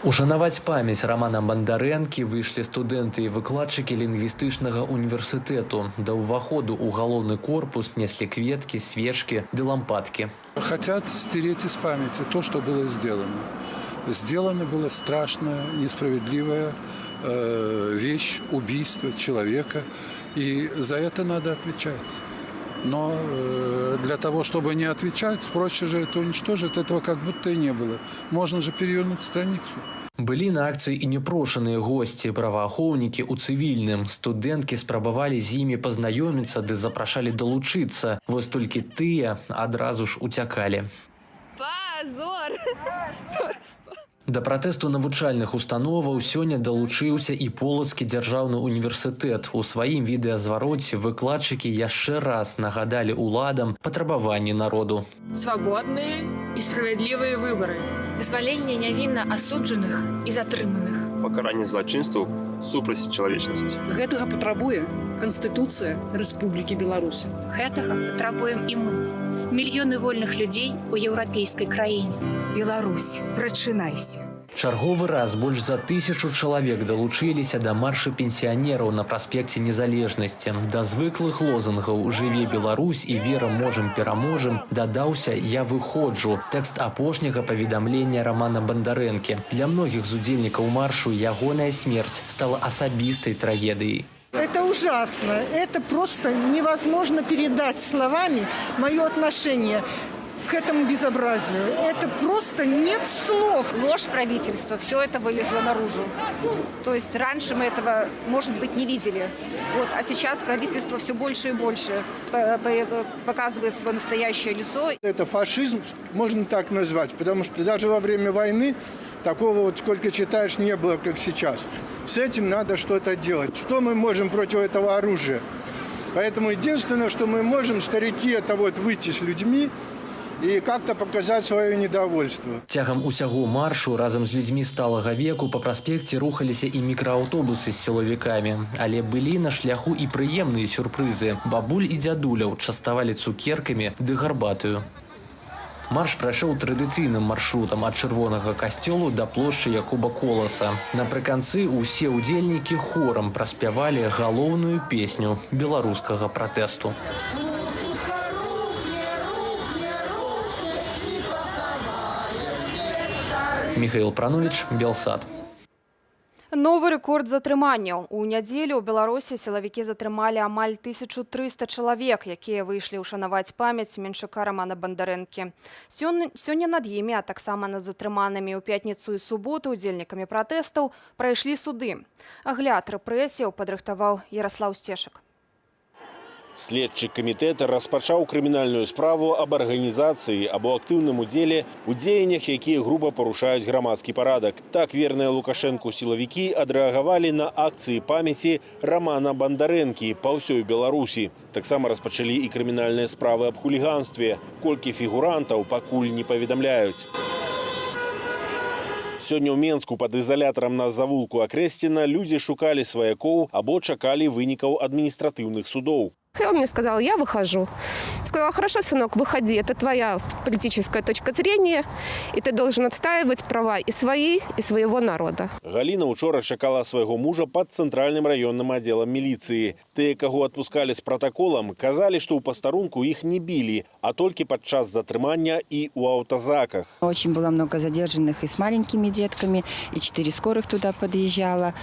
Ушанаваць памяць Романа Бондарэнкі выйшлі студэнты і выкладчыкі лінгвістычнага універсітэту. Да ўваходу ў галоўны корпус неслі кветкі, свечкі ды лампадкі. Хотят стереть из памяти то, что было сделано. Сделано было страшная, несправедливая вещь, убийство человека. И за это надо отвечать. Но для того, чтобы не отвечать, проще же это уничтожить, этого как будто и не было. Можно же перевернуть страницу. Былі на акцыі і непрошаныя госці, праваахоўнікі ў цывільным. Студэнткі спрабавалі з імі пазнаёміцца, ды запрашалі далучыцца. Вось толькі тыя адразу ж уцякалі. Позор! Да пратэсту навучальных установаў сёння далучыўся і Полацкі дзяржаўны універсітэт. У сваім відэазвароце выкладчыкі яшчэ раз нагадалі ўладам патрабаванні народу. Свободные и справедливые выборы. Вызвалення нявінна асуджаных і затрыманых. Пакаранне злачынстваў супраць чалавечнасці. Гэтага патрабуе Канстытуцыя Рэспублікі Беларусь. Гэтага патрабуем і мы. Мільёны вольных людзей у еўрапейскай краіне. Беларусь, прачынайся. Чарговы раз больш за 1000 чалавек далучыліся да маршу пенсіянераў на праспекце Незалежнасці. Да звыклых лозунгаў «Жыве Беларусь» і «Вера, можам, пераможам» дадаўся «Я выходжу» – тэкст апошняга паведамлення Рамана Бандарэнкі. Для многіх з удзельнікаў маршу ягоная смерць стала асабістай трагедыяй. Это ужасно. Это просто невозможно передать словами мое отношение к этому безобразию. Это просто нет слов. Ложь правительства, все это вылезло наружу. То есть раньше мы этого, может быть, не видели. Вот, а сейчас правительство все больше и больше показывает свое настоящее лицо. Это фашизм, можно так назвать, потому что даже во время войны такого вот, сколько читаешь, не было, как сейчас. С этим надо что-то делать. Что мы можем против этого оружия? Поэтому единственное, что мы можем, старики, это вот выйти с людьми и как-то показать свое недовольство. Цягам усяго маршу разам з людзьмі сталага веку па праспекце рухаліся і мікрааўтобусы з сілавікамі. Але былі на шляху і прыемныя сюрпрызы. Бабуль і дзядуляў частавалі цукеркамі ды гарбатаю. Марш прайшоў традыцыйным маршрутам ад чырвонага касцёлу да плошчы Якуба Коласа. Напрыканцы ўсе ўдзельнікі хорам праспявалі галоўную песню беларускага пратэсту. Михаил Пранович, Белсад. Новы рэкорд затрыманняў. У нядзелю ў Беларусі сілавікі затрымалі амаль 1300 чалавек, якія выйшлі ўшанаваць памяць менчака Рамана Бандарэнкі. Сёння над імі, а таксама над затрыманымі ў пятніцу і суботу удзельнікамі пратэстаў прайшлі суды. Агляд рэпрэсіяў падрыхтаваў Ярослаў Сцешак. Следчы камітэт распачаў крымінальную справу аб арганізацыі або актыўным удзеле ў дзеяннях, якія груба парушаюць грамадскі парадак. Так верныя Лукашэнку сілавікі адрэагавалі на акцыі памяці Рамана Бандарэнкі па ўсёй Беларусі. Таксама распачалі і крымінальныя справы аб хуліганстве. Колькі фігурантаў пакуль не паведамляюць. Сёння ў Менску пад ізалятарам на завулку Акрэсціна людзі шукалі сваякоў або чакалі вынікаў адміністратыўных судоў. Он мне сказал, я выхожу. Сказала, хорошо, сынок, выходи, это твоя политическая точка зрения, и ты должен отстаивать права и свои, и своего народа. Галіна учора чакала свайго мужа пад цэнтральным раённым аддзелам міліцыі. Тыя, каго адпускалі з пратаколам, казалі, што ў пастарунку іх не білі, а толькі падчас затрымання і ў аўтазаках. Очень было много задержанных и с маленькими детками, и 4 скорых туда подъезжало.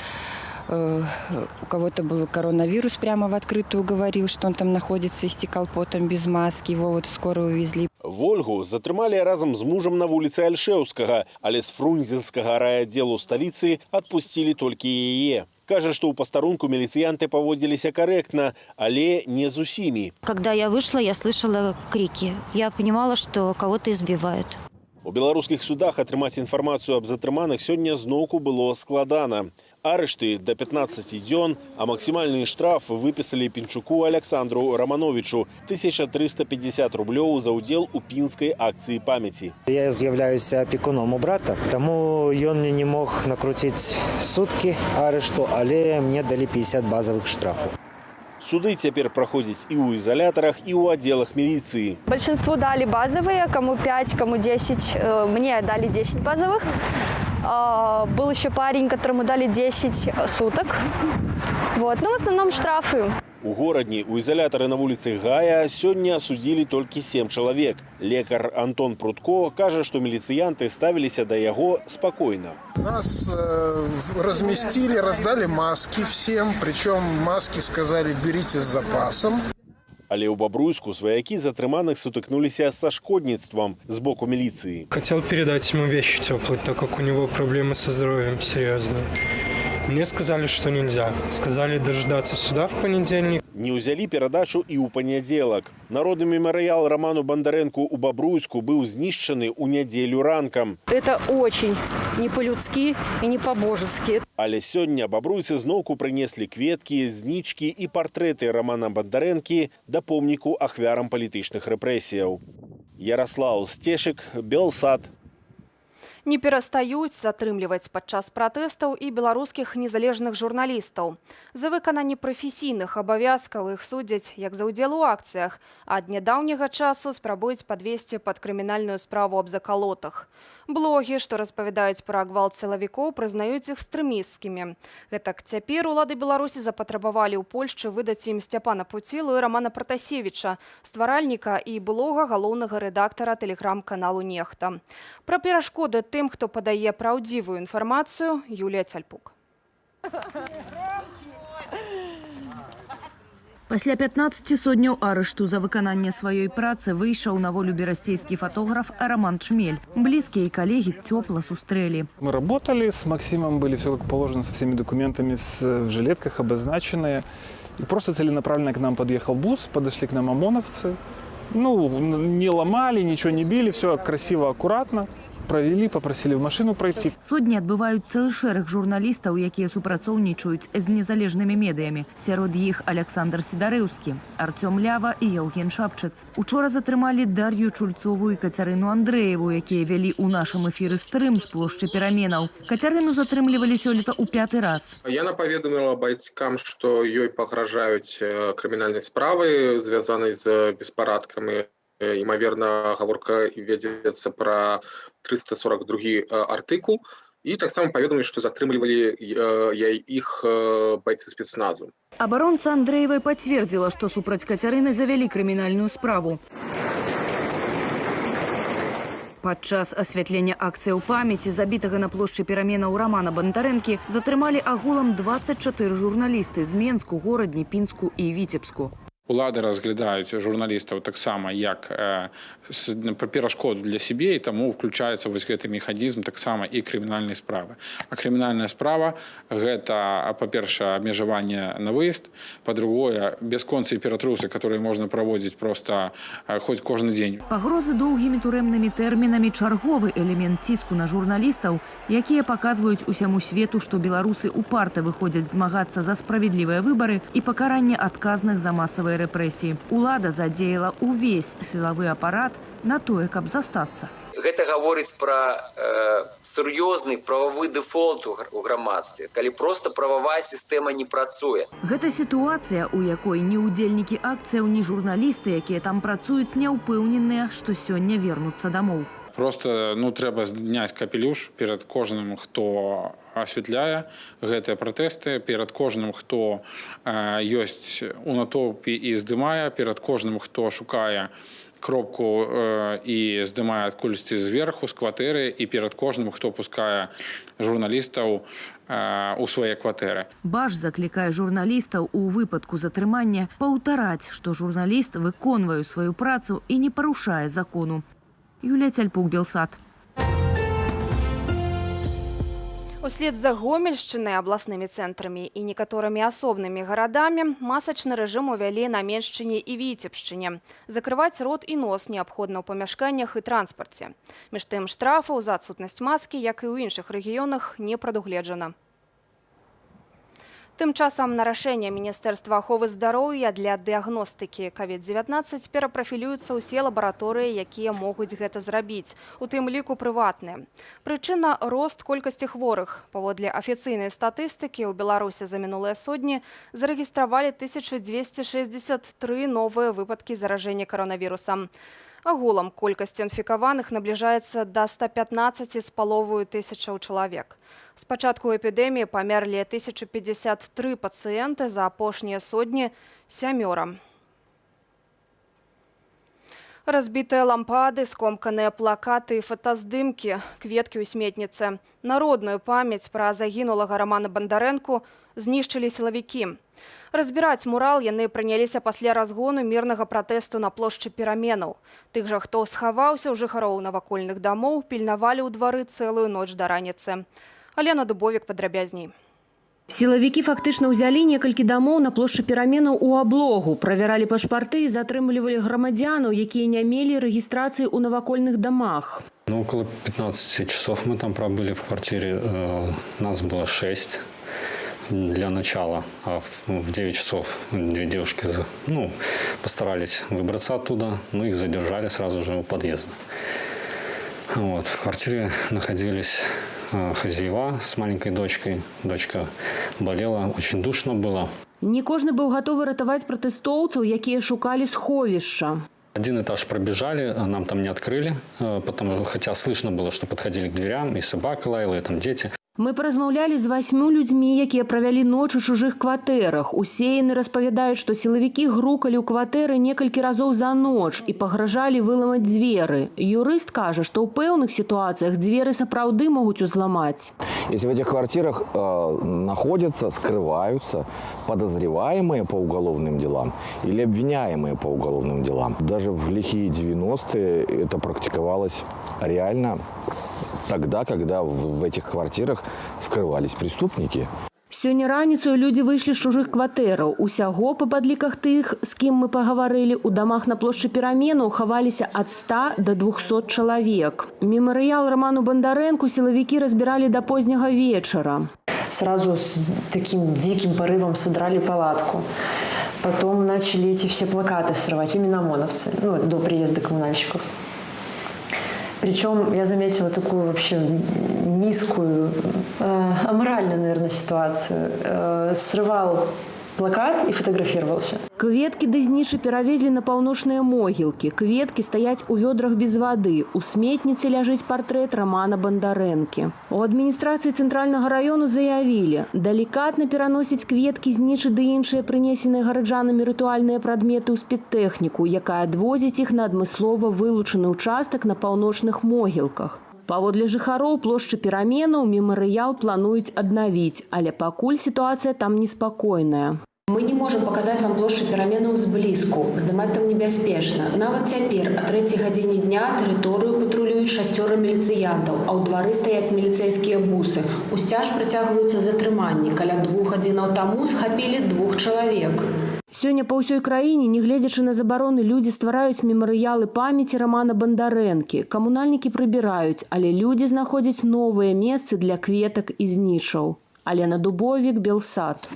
У кого-то был коронавирус, прямо в открытую говорил, что он там находится, истекал потом без маски, его вот скоро увезли. Вольгу затрымалі разам з мужам на вуліцы Альшэўскага, але з фрунзенскага райаддзелу сталіцы адпусцілі толькі яе. Кажа, што ў пастарунку міліцыянты паводзіліся карэктна, але не з усімі. Когда я вышла, я слышала крики. Я понимала, что кого-то избивают. У беларускіх судах атрымаць інфармацыю аб затрыманых сёння зноўку было складана. Арышты до 15 дзён, а максімальны штраф выпісалі Пінчуку Александру Романовичу 1350 рублёў за ўдзел у пінскай акцыі памяці. Я з'яўляюся апекуном у брата, таму ён мне не мог накруціць суткі арышту, але мне далі 50 базовых штрафаў. Суды цяпер праходзяць і ў ізалятарах, і ў аддзелах міліцыі. Большинству дали базовые, кому 5, кому 10. Мне дали 10 базовых. Был еще парень, которому дали 10 суток. Вот. Но в основном штрафы. У горадні у изолятары на вуліцы Гая сёння судзілі толькі 7 чалавек. Лекар Антон Прудко кажа, што міліцыянты ставіліся да яго спакойна. Нас разместили, раздали маски всем, причем маски сказали берите с запасом. Але ў Бабруйску сваякі затрыманых сутыкнуліся са шкодніцтвам з боку міліцыі. Хотел передать ему вещи теплые, так как у него проблемы со здоровьем серьезные. Мне сказали, что нельзя. Сказали дождаться суда в понедельник. Не ўзялі перадачу і ў панядзелак. Народны мемарыял Роману Бондаренку ў Бабруйску быў знішчаны ў нядзелю ранкам. Это очень не по-людски и не по-божески. Але сёння бабруйцы зноўку прынеслі кветкі, знічкі і партрэты Романа Бондарэнкі да помніку ахвярам палітычных рэпрэсіяў. Ярослаў Сцешык, Белсад. Не перастаюць затрымліваць падчас пратэстаў і беларускіх незалежных журналістаў. За выкананне прафесійных абавязкаў іх судзяць як за ўдзел у акцыях, а ад нядаўняга часу спрабуюць падвесці пад крымінальную справу аб закалотах. Блогі, што распавядаюць пра гвалт сілавікоў, прызнаюць экстрэмісцкімі. Гэтак цяпер улады Беларусі запатрабавалі ў Польшчы выдаць ім Сцяпана Пуцілу і Рамана Пратасевіча, стваральніка і былога галоўнага рэдактара тэлеграм-каналу «Нехта». Пра перашкоды тым, хто падае праўдзівую інфармацыю, Юлія Цяльпук. Пасля 15 сотняў арышту за выкананне сваёй працы выйшаў на волю берасцейскі фотограф Роман Чмель. Блізкія калегі цёпла сустрэлі. Мы работали с Максимом, были все как положено, со всеми документами в жилетках обозначенные. И просто целенаправленно к нам подъехал бус, подошли к нам ОМОНовцы. Не ломали, ничего не били, все красиво, аккуратно. Провели, попросили в машину пройти. Сотні адбываюць цэлы шэраг журналістаў, якія супрацоўнічаюць з незалежнымі медыямі. Сярод іх Александр Сідарэўскі, Артём Лява і Яўген Шапчыц. Учора затрымалі Дар'ю Чульцову і Кацярыну Андрэеву, якія вялі ў нашым эфіры стрым з плошчы Пераменаў. Кацярыну затрымлівалі сёлета ў 5-й раз. Яна паведаміла бацькам, што ёй пагражаюць крымінальнай справы, звязанай з беспарадкамі. Імаверна, гаворка вядзецца пра 342 артыкул. І таксама паведамілі, што затрымлівалі іх байцы спецназу. Абаронца Андрэевай пацвердзіла, што супраць Кацярыны завялі крымінальную справу. Падчас асвятлення акцыяў памяці забітага на плошчы Пераменаў Рамана Бондарэнкі затрымалі агулам 24 журналісты з Менску, Горадні, Пінску і Віцебску. Улады разглядаюць журналістаў таксама як перашкоду для сябе, і таму ўключаецца вось гэты механізм таксама і крымінальнай справы. А крымінальная справа – гэта, па-першае, абмежаванне на выезд, па-другое, бясконцыя ператрусы, которые можна праводзіць проста хоць кожны дзень. Пагрозы доўгімі турэмнымі тэрмінамі – чарговы элемент ціску на журналістаў, якія паказваюць усяму свету, што беларусы упарта выходзяць змагацца за справядлівыя выбары і пакаранне адказных за масавыя рэпрэсіі. Улада задзеяла ўвесь сілавы апарат на тое, каб застацца. Гэта гаворыць пра сур'ёзны прававы дэфолт у грамадстве, калі проста прававая сістэма не працуе. Гэта сітуацыя, у якой ні ўдзельнікі акцыяў, ні журналісты, якія там працуюць, не ўпэўненыя, што сёння вернуцца дамоў. Просто трэба зняць капелюш перад кожным, хто асвятляе гэтыя пратэсты, перад кожным, хто ёсць у натоўпе і здымае, перад кожным, хто шукае кропку і здымае адкульсьці зверху, з кватэры, і перад кожным, хто пускае журналістаў у свае кватэры. Баш заклікае журналістаў у выпадку затрымання паўтараць, што журналіст выконвае сваю працу і не парушае закону. Юлія Цяльпук, Белсад. Услед за Гомельшчынай, абласнымі цэнтрамі і некаторымі асобнымі гарадамі масачны рэжым увялі на Меншчыне і Віцебшчыне. Закрываць рот і нос неабходна ў памяшканнях і транспарце. Між тым штрафаў за адсутнасць маскі, як і ў іншых рэгіёнах, не прадугледжана. Тым часам на рашэнне Міністэрства аховы здароўя для дыягностыкі COVID-19 перапрафілююцца ўсе лабараторыі, якія могуць гэта зрабіць, у тым ліку прыватныя. Прычына – рост колькасці хворых. Паводле афіцыйнай статыстыкі, у Беларусі за мінулыя сотні зарэгістравалі 1263 новыя выпадкі заражэння каранавірусам. Агулам колькасць інфікаваных набліжаецца да 115,5 тысячаў чалавек. С пачатку эпидемии померли 1053 пациенты, за апошнія сотні – 7. Разбитыя лампады, скомканыя плакаты і фотаздымкі, кветкі ў сметніцы. Народную памяць пра загінулага Рамана Бандарэнку знішчылі сілавікі. Разбіраць мурал яны прыняліся пасля разгону мірнага пратэсту на плошчы Пераменаў. Тых жа, хто схаваўся ў жыхароў навакольных дамоў, пільнавалі ў двары цэлую ноч да раніцы. Алена Дубовік падрабязней. Сілавікі фактычна ўзялі некалькі дамоў на плошчы Пераменаў у аблогу, правяралі пашпарты і затрымлівалі грамадзянаў, якія не мелі рэгістрацыі ў навакольных дамах. Около 15 часов мы там пробыли в квартире. Нас было 6 для начала. А в 9 часов 2 девушки постарались выбраться оттуда, но их задержали сразу же у подъезда. В квартире находились хозяева с маленькой дочкой. Дочка болела, очень душно было. Не кожны быў гатовы ратаваць пратэстоўцаў, якія шукалі сховішча. Один этаж пробежали, нам там не открыли, хотя слышно было, что подходили к дверям, и собака лаяла, и там дети. Мы паразмаўлялі з 8 людзьмі, якія правялі ноч у чужых кватэрах. Усе яны распавядаюць, што сілавікі грукалі ў кватэры некалькі разоў за ноч і пагражалі выламаць дзверы. Юрыст кажа, што ў пэўных сітуацыях дзверы сапраўды могуць узламаць. Если в этих квартирах находятся, скрываются подозреваемые по уголовным делам или обвиняемые по уголовным делам. Даже в лихие 90-е это практиковалось реально тогда, когда в этих квартирах скрывались преступники. Сёння раніцою людзі выйшлі з чужых кватэраў. Усяго, па падліках тых, з кім мы пагаварылі, у дамах на плошчы Пераменаў хаваліся ад 100 до 200 чалавек. Мемарыял Раману Бандарэнку сілавікі разбіралі до позняга вечара. Сразу с таким диким порывом содрали палатку. Потом начали эти все плакаты срывать, именно ОМОНовцы, до приезда коммунальщиков. Причем я заметила такую вообще низкую, аморальную, наверное, ситуацию. Срывал плакат и фотографировался. Кветкі ды знішы перавезлі на паўночныя могілкі. Кветкі стаяць у вёдрах без вады. У сметніцы ляжыць партрэт Рамана Бандарэнкі. У адміністрацыі цэнтральнага раёну заявілі, далікатна пераносіць кветкі, знішы ды іншыя прынесеныя гараджанамі рытуальныя прадметы ў спецтэхніку, якая адвозіць іх на адмыслова вылучаны ўчастак на паўночных могілках. Паводле жыхароў плошчы Пераменаў мемарыял плануюць аднавіць, але пакуль сітуацыя там неспакойная. Мы не можем показать вам площадь Пераменаў зблізку. Здымаць там небяспечна. Нават цяпер о 3 гадзіне дня тэрыторыю патрулююць 6 міліцыянтаў, а ў двары стаяць міліцэйскія бусы. У сцяж працягваюцца затрыманні. Каля 2 гадзінаў таму схапілі 2 чалавек. Сёння па ўсёй краіне, нягледзячы на забароны, людзі ствараюць мемарыялы памяці Рамана Бандарэнкі. Камунальнікі прыбіраюць, але людзі знаходзяць новыя месцы для кветак і знішаў. Алена Дубовік, Белсат.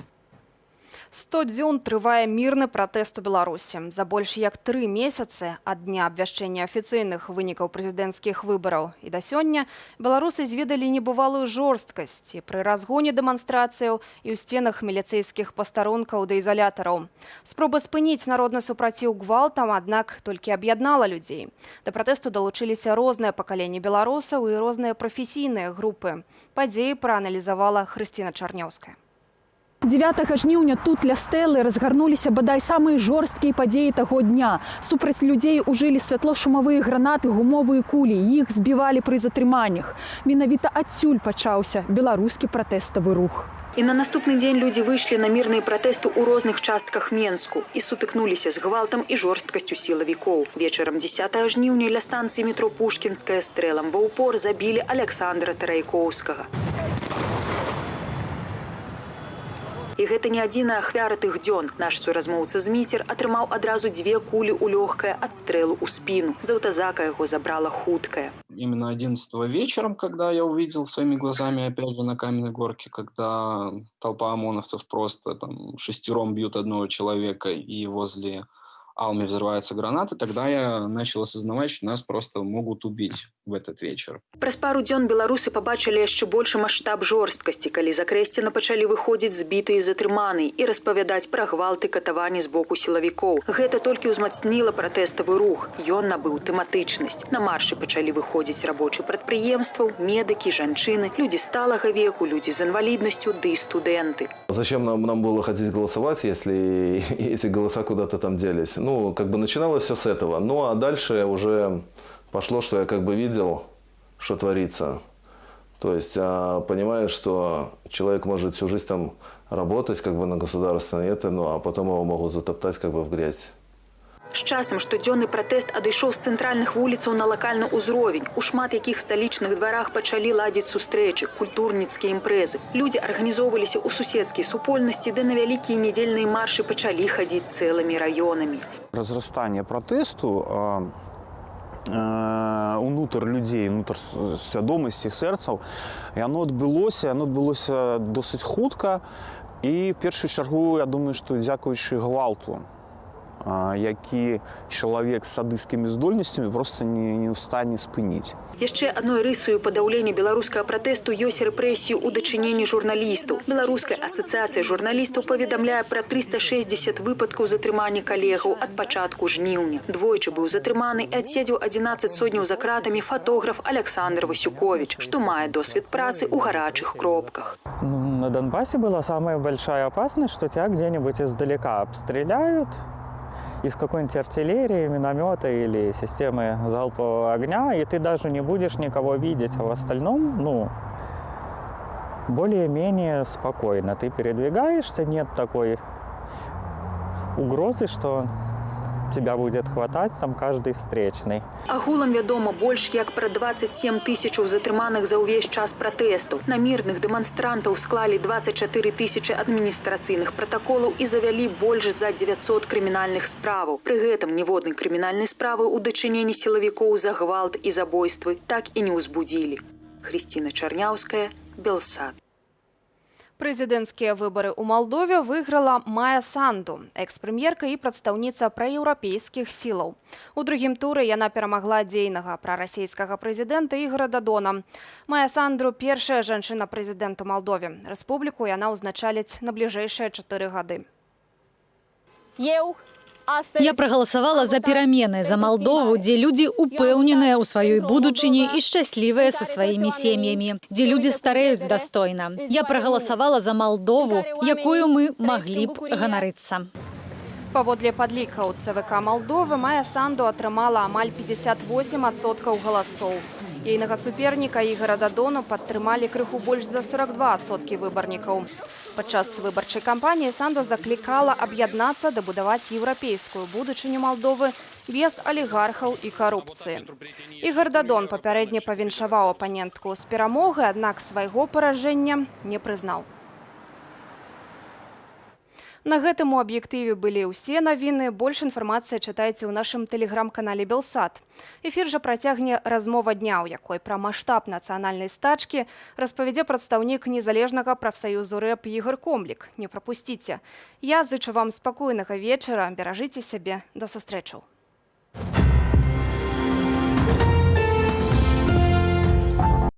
100 дзён трывае мірны пратэст у Беларусі. За больш як 3 месяцы ад дня абвяшчэння афіцыйных вынікаў прэзідэнцкіх выбараў і да сёння беларусы зведалі небывалую жорсткасць і пры разгоне дэманстрацыяў і ў сценах міліцэйскіх пастарункаў да ізалятараў. Спроба спыніць народны супраціў гвалтам, аднак, толькі аб'яднала людзей. Да пратэсту далучыліся розныя пакаленні беларусаў і розныя прафесійныя групы. Падзеі прааналізавала Хрысціна Чарнёўская. 9 жніўня тут ля стэлы разгарнуліся бадай самыя жорсткія падзеі таго дня. Супраць людзей ужылі святлошумавыя гранаты, гумовыя кулі. Іх збівалі пры затрыманнях. Менавіта адсюль пачаўся беларускі пратэставы рух. І на наступны дзень людзі выйшлі на мірныя пратэсты ў розных частках Менску і сутыкнуліся з гвалтам і жорсткасцю сілавікоў. Вечарам 10 жніўня ля станцыі метро Пушкінская стрэлам ва ўпор забілі Александра Тарайкоўскага. І гэта не адзіная ахвяра тых дзён. Наш суразмоўца Зміцер атрымаў адразу 2 кулі ў лёгкае ад стрэлу ў спіну. З аўтазака яго забрала хуткая. Именно 11 вечером, когда я увидел своими глазами, опять же, на Каменной горке, когда толпа ОМОНовцев просто 6 бьют одного человека, и возле Ауме взрывается граната, тогда я начал осознавать, что нас просто могут убить в этот вечер. Праз пару дзён беларусы пабачылі яшчэ большы маштаб жорсткасці, калі з Акрэсціна пачалі выходзіць збітыя і затрыманыя і распавядаць пра гвалты, катаванні з боку сілавікоў. Гэта толькі ўзмацніла пратэставы рух. Ён набыў тэматычнасць. На маршы пачалі выходзіць рабочыя прадпрыемстваў, медыкі, жанчыны, людзі сталага веку, людзі з інваліднасцю, ды і студэнты. Зачем нам было ходить голосовать, если эти голоса куда-то там делись? Ну, как бы начиналось все с этого. Ну, а дальше уже пошло, что я как бы видел, что творится. То есть, понимаешь, что человек может всю жизнь там работать как бы на государственной, а потом его могут затоптать как бы в грязь. З часам штодзённы пратэст адышоў з цэнтральных вуліцаў на лакальны ўзровень. У шмат якіх сталічных дварах пачалі ладзіць сустрэчы, культурніцкія імпрэзы. Людзі арганізоўваліся ў суседскія супольнасці, ды на вялікія нядзельныя маршы пачалі хадзіць цэлымі раёнамі. Разрастанне пратэсту унутр людзей, унутр свядомасці, сэрцаў, яно адбылося досыць хутка. І в першую чаргу, я думаю, што дзякуючы гвалту, які чалавек з садысцкімі здольнасцямі проста не ў стане спыніць. Яшчэ адной рысою падаўлення беларускага пратэсту ёсць рэпрэсіі ў дачыненні журналістаў. Беларуская асацыяцыя журналістаў паведамляе пра 360 выпадкаў затрымання калегаў ад пачатку жніўня. Двойчы быў затрыманы і адседзеў 11 сотняў за кратамі фотограф Александр Васюкович, што мае досвед працы ў гарачых кропках. На Донбассе была самая большая опасность, что тебя где-нибудь издалека обстреляют, из какой-нибудь артиллерии, миномета или системы залпового огня, и ты даже не будешь никого видеть, а в остальном, более-менее спокойно. Ты передвигаешься, нет такой угрозы, что тебя будет хватать там каждый встречный. Агулам вядома больш як пра 27 тысячаў затрыманых за ўвесь час пратэстаў. На мірных дэманстрантаў склалі 24 тысячы адміністрацыйных пратаколаў і завялі больш за 900 крымінальных справаў. Пры гэтым ніводнай крымінальнай справы ў дачыненні сілавікоў за гвалт і забойствы так і не ўзбудзілі. Хрысціна Чарняўская, Белсат. Прэзідэнцкія выбары ў Малдове выйграла Майя Санду, экс-прэм'ерка і прадстаўніца праеўрапейскіх сілаў. У другім туры яна перамагла дзейнага прарасійскага прэзідэнта Ігора Дадона. Майя Санду – першая жанчына-прэзідэнт у Малдове. Рэспубліку яна ўзначаліць на бліжэйшыя 4 гады. Я проголосовала за перемены, за Молдову, где люди упэўненыя ў сваёй будучыні і шчаслівыя со своими семьями, где люди стареюць достойно. Я проголосовала за Молдову, якую мы могли б ганарыцца. Паводле падлікаў ЦВК Малдовы Майя Санду атрымала амаль 58% галасоў. Ейнага суперніка Ігора Дадону падтрымалі крыху больш за 42% выбарнікаў. Падчас выбарчай кампаніі Санду заклікала аб'яднацца, дабудаваць еўрапейскую будучыню Малдовы без алігархаў і карупцыі. Ігор Дадон папярэдне павіншаваў апанентку з перамогай, аднак свайго паражэння не прызнаў. На гэтым у аб'ектыве былі ўсе навіны. Больш інфармацыі чытайце ў нашым тэлеграм-канале Белсат. Эфір жа працягне размова дня, у якой пра маштаб нацыянальнай стачкі распавядзе прадстаўнік незалежнага прафсаюзу рэп Ігор Комлік. Не прапусціце. Я зычу вам спакойнага вечара, беражыце сябе, да сустрэчаў.